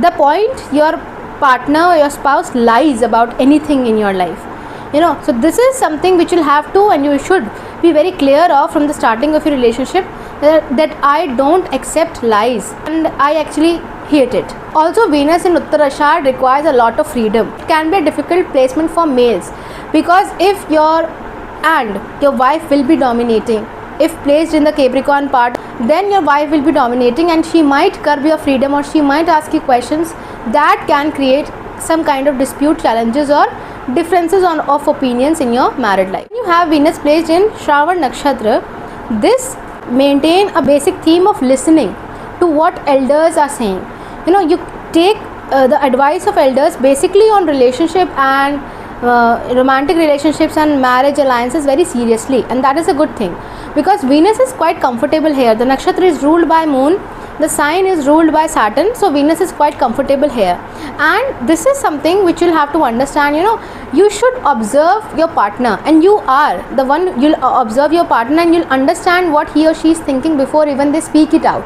the point your partner or your spouse lies about anything in your life. So this is something which you'll have to and you should be very clear of from the starting of your relationship, that I don't accept lies and I actually hate it. Also, Venus in Uttara Ashadha requires a lot of freedom. It can be a difficult placement for males, because if your wife will be dominating, if placed in the Capricorn part, then your wife will be dominating and she might curb your freedom, or she might ask you questions that can create some kind of dispute, challenges or differences of opinions in your married life. When you have Venus placed in Shravan Nakshatra, this maintain a basic theme of listening to what elders are saying. You take the advice of elders basically on relationship and romantic relationships and marriage alliances very seriously, and that is a good thing, because Venus is quite comfortable here. The nakshatra is ruled by moon, the sign is ruled by Saturn, so Venus is quite comfortable here. And this is something which you'll have to understand. You should observe your partner, and you are the one. You'll observe your partner and you'll understand what he or she is thinking before even they speak it out.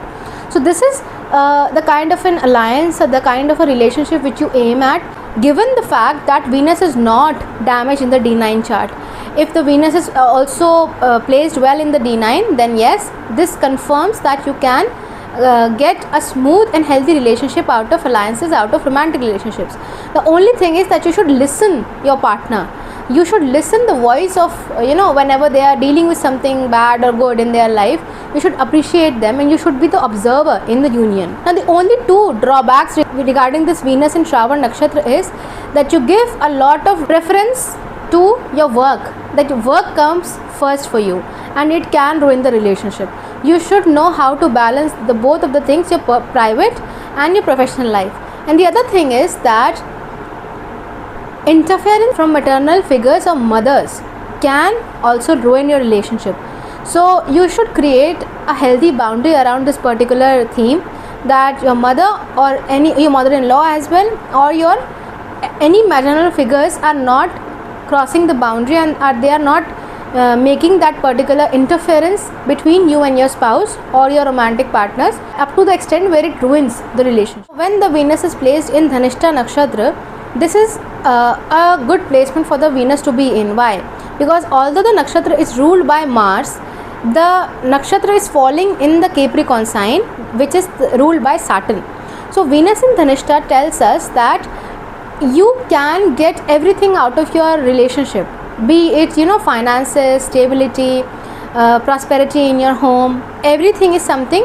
So this is the kind of an alliance or the kind of a relationship which you aim at, given the fact that Venus is not damaged in the D9 chart. If the Venus is also placed well in the D9, then yes, this confirms that you can get a smooth and healthy relationship out of alliances, out of romantic relationships. The only thing is that you should listen your partner. You should listen the voice of, whenever they are dealing with something bad or good in their life, you should appreciate them and you should be the observer in the union. Now, the only two drawbacks regarding this Venus in Shravan Nakshatra is that you give a lot of preference to your work, that your work comes first for you, and it can ruin the relationship. You should know how to balance the both of the things, your private and your professional life. And the other thing is that interference from maternal figures or mothers can also ruin your relationship. So you should create a healthy boundary around this particular theme, that your mother or your mother-in-law as well, or any maternal figures are not crossing the boundary and they are not making that particular interference between you and your spouse or your romantic partners up to the extent where it ruins the relationship. When the Venus is placed in Dhanishtha Nakshatra, this is a good placement for the Venus to be in. Why? Because although the nakshatra is ruled by Mars, the nakshatra is falling in the Capricorn sign, which is ruled by Saturn. So Venus in Dhanishtha tells us that you can get everything out of your relationship, be it finances, stability, prosperity in your home. Everything is something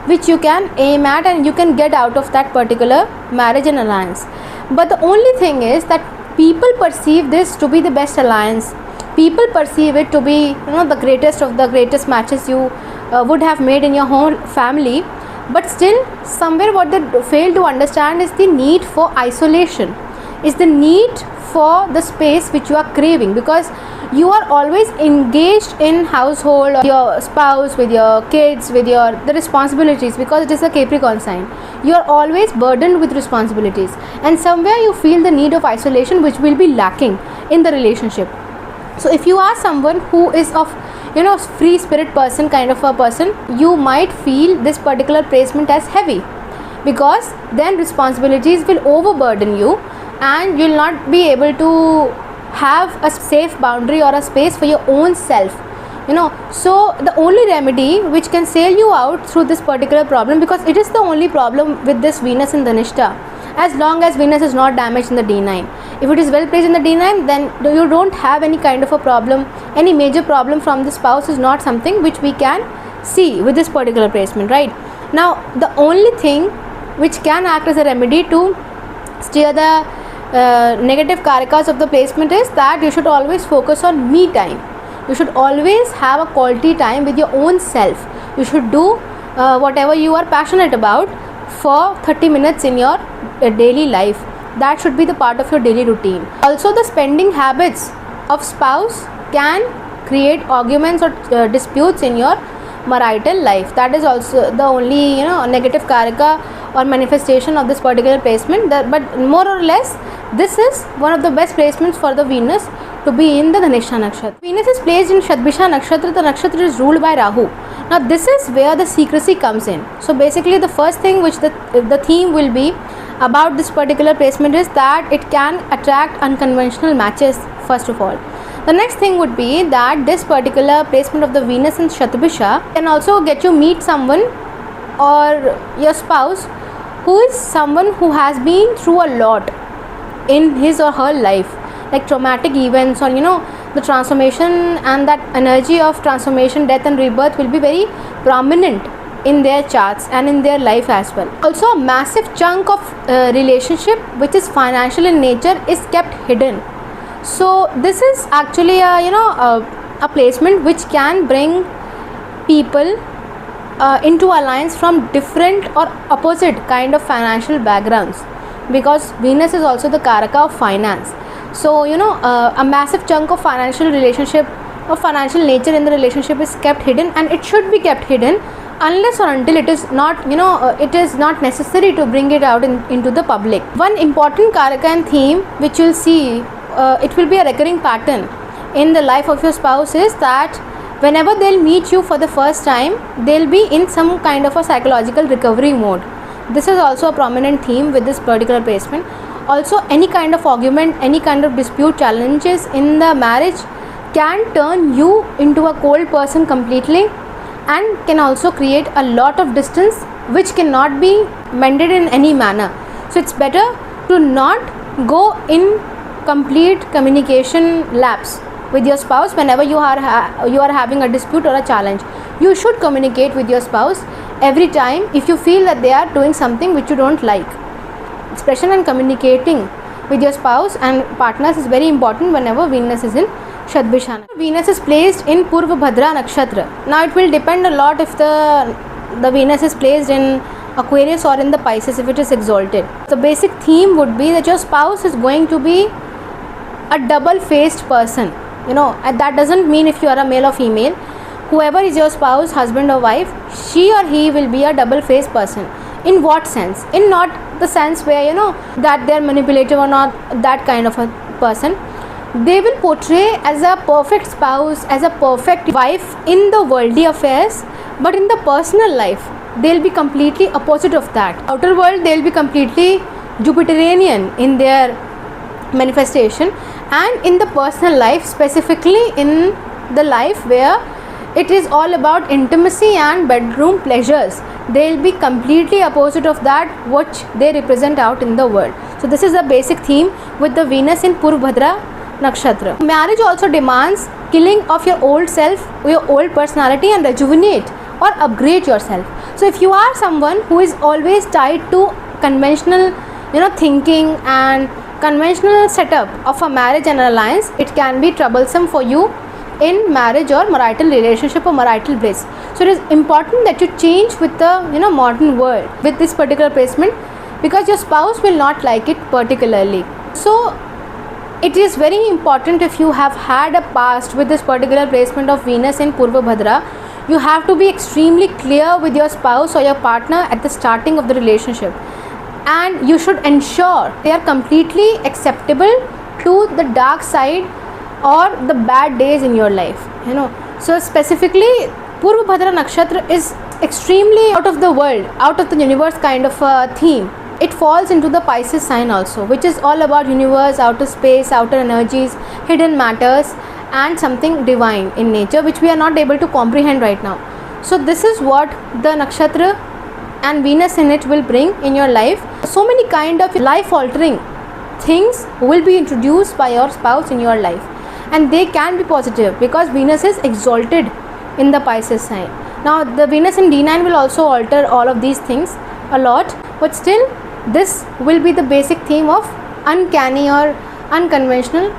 which you can aim at and you can get out of that particular marriage and alliance. But the only thing is that people perceive this to be the best alliance. People perceive it to be the greatest of the greatest matches you would have made in your whole family. But still, somewhere what they fail to understand is the need for isolation, is the need for the space which you are craving, because you are always engaged in household, your spouse, with your kids, with the responsibilities, because it is a Capricorn sign. You are always burdened with responsibilities, and somewhere you feel the need of isolation which will be lacking in the relationship. So if you are someone who is of free spirit person, kind of a person, you might feel this particular placement as heavy, because then responsibilities will overburden you and you will not be able to have a safe boundary or a space for your own self. So the only remedy which can sail you out through this particular problem, because it is the only problem with this Venus in Dhanishtha, as long as Venus is not damaged in the D9. If it is well placed in the D9, then you don't have any kind of a problem. Any major problem from the spouse is not something which we can see with this particular placement, right? Now, the only thing which can act as a remedy to steer the negative karakas of the placement is that you should always focus on me time. You should always have a quality time with your own self. You should do whatever you are passionate about for 30 minutes in your daily life. That should be the part of your daily routine. Also, the spending habits of spouse can create arguments or disputes in your marital life. That is also the only negative karaka or manifestation of this particular placement. But more or less, this is one of the best placements for the Venus to be in the Dhanishtha Nakshatra. Venus is placed in Shatabhisha Nakshatra. The nakshatra is ruled by Rahu. Now this is where the secrecy comes in. So basically the first thing which the theme will be about this particular placement is that it can attract unconventional matches first of all. The next thing would be that this particular placement of the Venus in Shatabhisha can also get you meet someone or your spouse who is someone who has been through a lot in his or her life, like traumatic events, or the transformation, and that energy of transformation, death and rebirth will be very prominent in their charts and in their life as well. Also, a massive chunk of relationship which is financial in nature is kept hidden. So this is actually a placement which can bring people into alliance from different or opposite kind of financial backgrounds, because Venus is also the Karaka of finance. So a massive chunk of financial relationship or financial nature in the relationship is kept hidden, and it should be kept hidden unless or until it is not it is not necessary to bring it out into the public. One important Karaka and theme which you'll see, it will be a recurring pattern in the life of your spouse, is that whenever they'll meet you for the first time, they'll be in some kind of a psychological recovery mode. This is also a prominent theme with this particular placement. Also, any kind of argument, any kind of dispute, challenges in the marriage can turn you into a cold person completely, and can also create a lot of distance which cannot be mended in any manner. So it's better to not go in complete communication lapse with your spouse whenever you are having a dispute or a challenge. You should communicate with your spouse every time if you feel that they are doing something which you don't like. Expression and communicating with your spouse and partners is very important whenever Venus is in Shatabhisha. Venus is placed in Purva Bhadrapada Nakshatra. Now it will depend a lot if the Venus is placed in Aquarius or in the Pisces, if it is exalted. The basic theme would be that your spouse is going to be a double-faced person. And that doesn't mean if you are a male or female. Whoever is your spouse, husband or wife, she or he will be a double-faced person. In what sense? In not the sense where that they are manipulative or not, that kind of a person. They will portray as a perfect spouse, as a perfect wife in the worldly affairs, but in the personal life they'll be completely opposite of that. Outer world, they'll be completely Jupiterian in their manifestation, and in the personal life, specifically in the life where it is all about intimacy and bedroom pleasures, they'll be completely opposite of that which they represent out in the world. So this is the basic theme with the Venus in Purva Bhadrapada Nakshatra. Marriage also demands killing of your old self, your old personality, and rejuvenate or upgrade yourself. So if you are someone who is always tied to conventional thinking and conventional setup of a marriage and alliance, it can be troublesome for you in marriage or marital relationship or marital bliss. So it is important that you change with the modern world with this particular placement, because your spouse will not like it particularly. So it is very important, if you have had a past with this particular placement of Venus in Purva Bhadrapada, you have to be extremely clear with your spouse or your partner at the starting of the relationship, and you should ensure they are completely acceptable to the dark side or the bad days in your life. So specifically Purva Bhadrapada Nakshatra is extremely out of the world, out of the universe kind of a theme. It falls into the Pisces sign also, which is all about universe, outer space, outer energies, hidden matters, and something divine in nature which we are not able to comprehend right now. So this is what the nakshatra and Venus in it will bring in your life. So many kind of life altering things will be introduced by your spouse in your life, and they can be positive because Venus is exalted in the Pisces sign. Now the Venus in D9 will also alter all of these things a lot, but still this will be the basic theme of uncanny or unconventional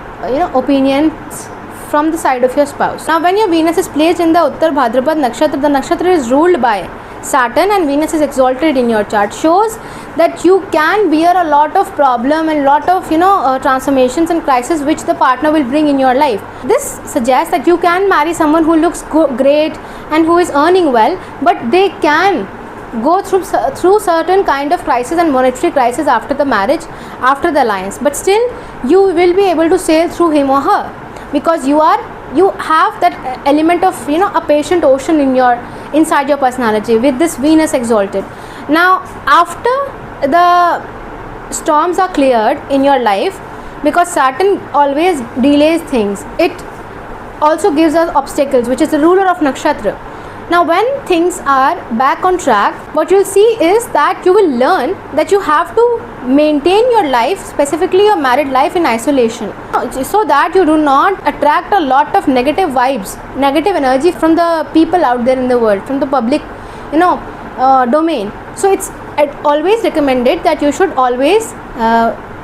opinions from the side of your spouse. Now when your Venus is placed in the Uttara Bhadrapada nakshatra, the nakshatra is ruled by Saturn and Venus is exalted in your chart, shows that you can bear a lot of problem and lot of transformations and crises which the partner will bring in your life. This suggests that you can marry someone who looks great and who is earning well, but they can go through certain kind of crisis and monetary crisis after the marriage, after the alliance, but still you will be able to sail through him or her, because you have that element of a patient ocean in inside your personality with this Venus exalted. Now after the storms are cleared in your life, because Saturn always delays things, it also gives us obstacles, which is the ruler of nakshatra. Now when things are back on track, what you'll see is that you will learn that you have to maintain your life, specifically your married life, in isolation, so that you do not attract a lot of negative vibes, negative energy from the people out there in the world, from the public domain. So it's always recommended that you should always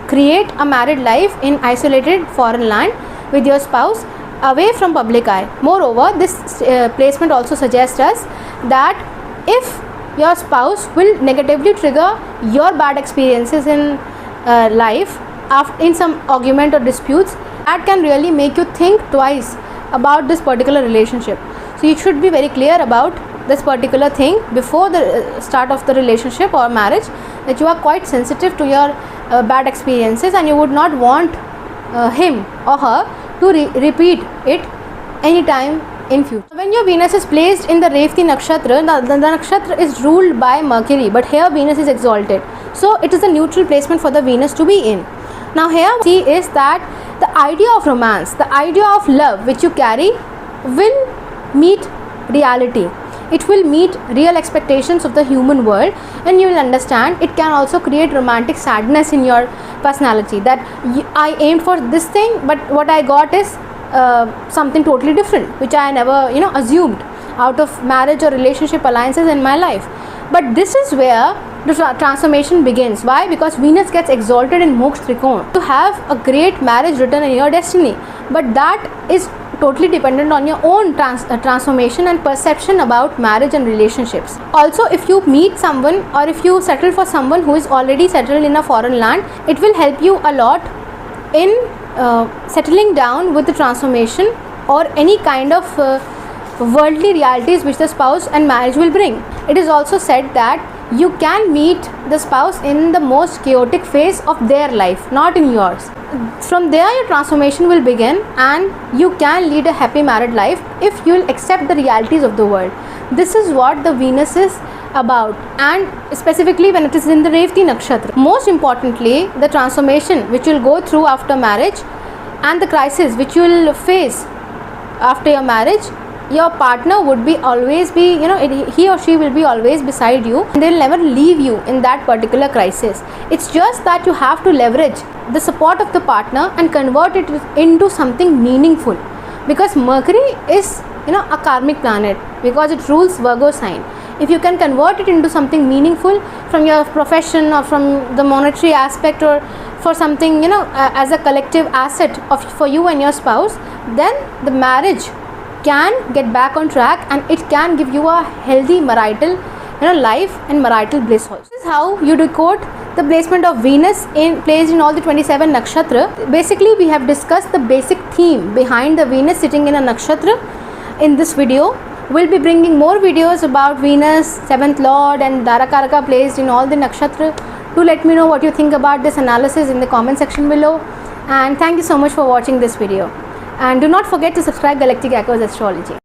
create a married life in isolated foreign land with your spouse, away from public eye. Moreover, this placement also suggests us that if your spouse will negatively trigger your bad experiences in life in some argument or disputes, that can really make you think twice about this particular relationship. So you should be very clear about this particular thing before the start of the relationship or marriage, that you are quite sensitive to your bad experiences and you would not want him or her to repeat it anytime in future. When your Venus is placed in the Revati nakshatra, the nakshatra is ruled by Mercury, but here Venus is exalted, so it is a neutral placement for the Venus to be in. Now here see is that the idea of romance, the idea of love which you carry will meet reality. It will meet real expectations of the human world, and you will understand it can also create romantic sadness in your personality, that I aimed for this thing but what I got is something totally different, which I never assumed out of marriage or relationship alliances in my life. But this is where the transformation begins. Why? Because Venus gets exalted in Moksha Trikona to have a great marriage written in your destiny, but that is totally dependent on your own transformation and perception about marriage and relationships. Also, if you meet someone or if you settle for someone who is already settled in a foreign land, it will help you a lot in settling down with the transformation or any kind of worldly realities which the spouse and marriage will bring. It is also said that you can meet the spouse in the most chaotic phase of their life, not in yours. From there your transformation will begin and you can lead a happy married life if you will accept the realities of the world. This is what the Venus is about, and specifically when it is in the Revati nakshatra. Most importantly, the transformation which you will go through after marriage and the crisis which you will face after your marriage, your partner would be always be, he or she will be always beside you, and they will never leave you in that particular crisis. It's just that you have to leverage the support of the partner and convert it into something meaningful, because Mercury is a karmic planet, because it rules Virgo sign. If you can convert it into something meaningful from your profession or from the monetary aspect or for something as a collective asset for you and your spouse, then the marriage can get back on track and it can give you a healthy marital life and marital bliss also. This is how you decode the placement of Venus placed in all the 27 nakshatra. Basically, we have discussed the basic theme behind the Venus sitting in a nakshatra in this video. We'll be bringing more videos about Venus, 7th Lord and Dharakaraka placed in all the nakshatra. Do let me know what you think about this analysis in the comment section below, and thank you so much for watching this video. And do not forget to subscribe Galactic Echoes Astrology.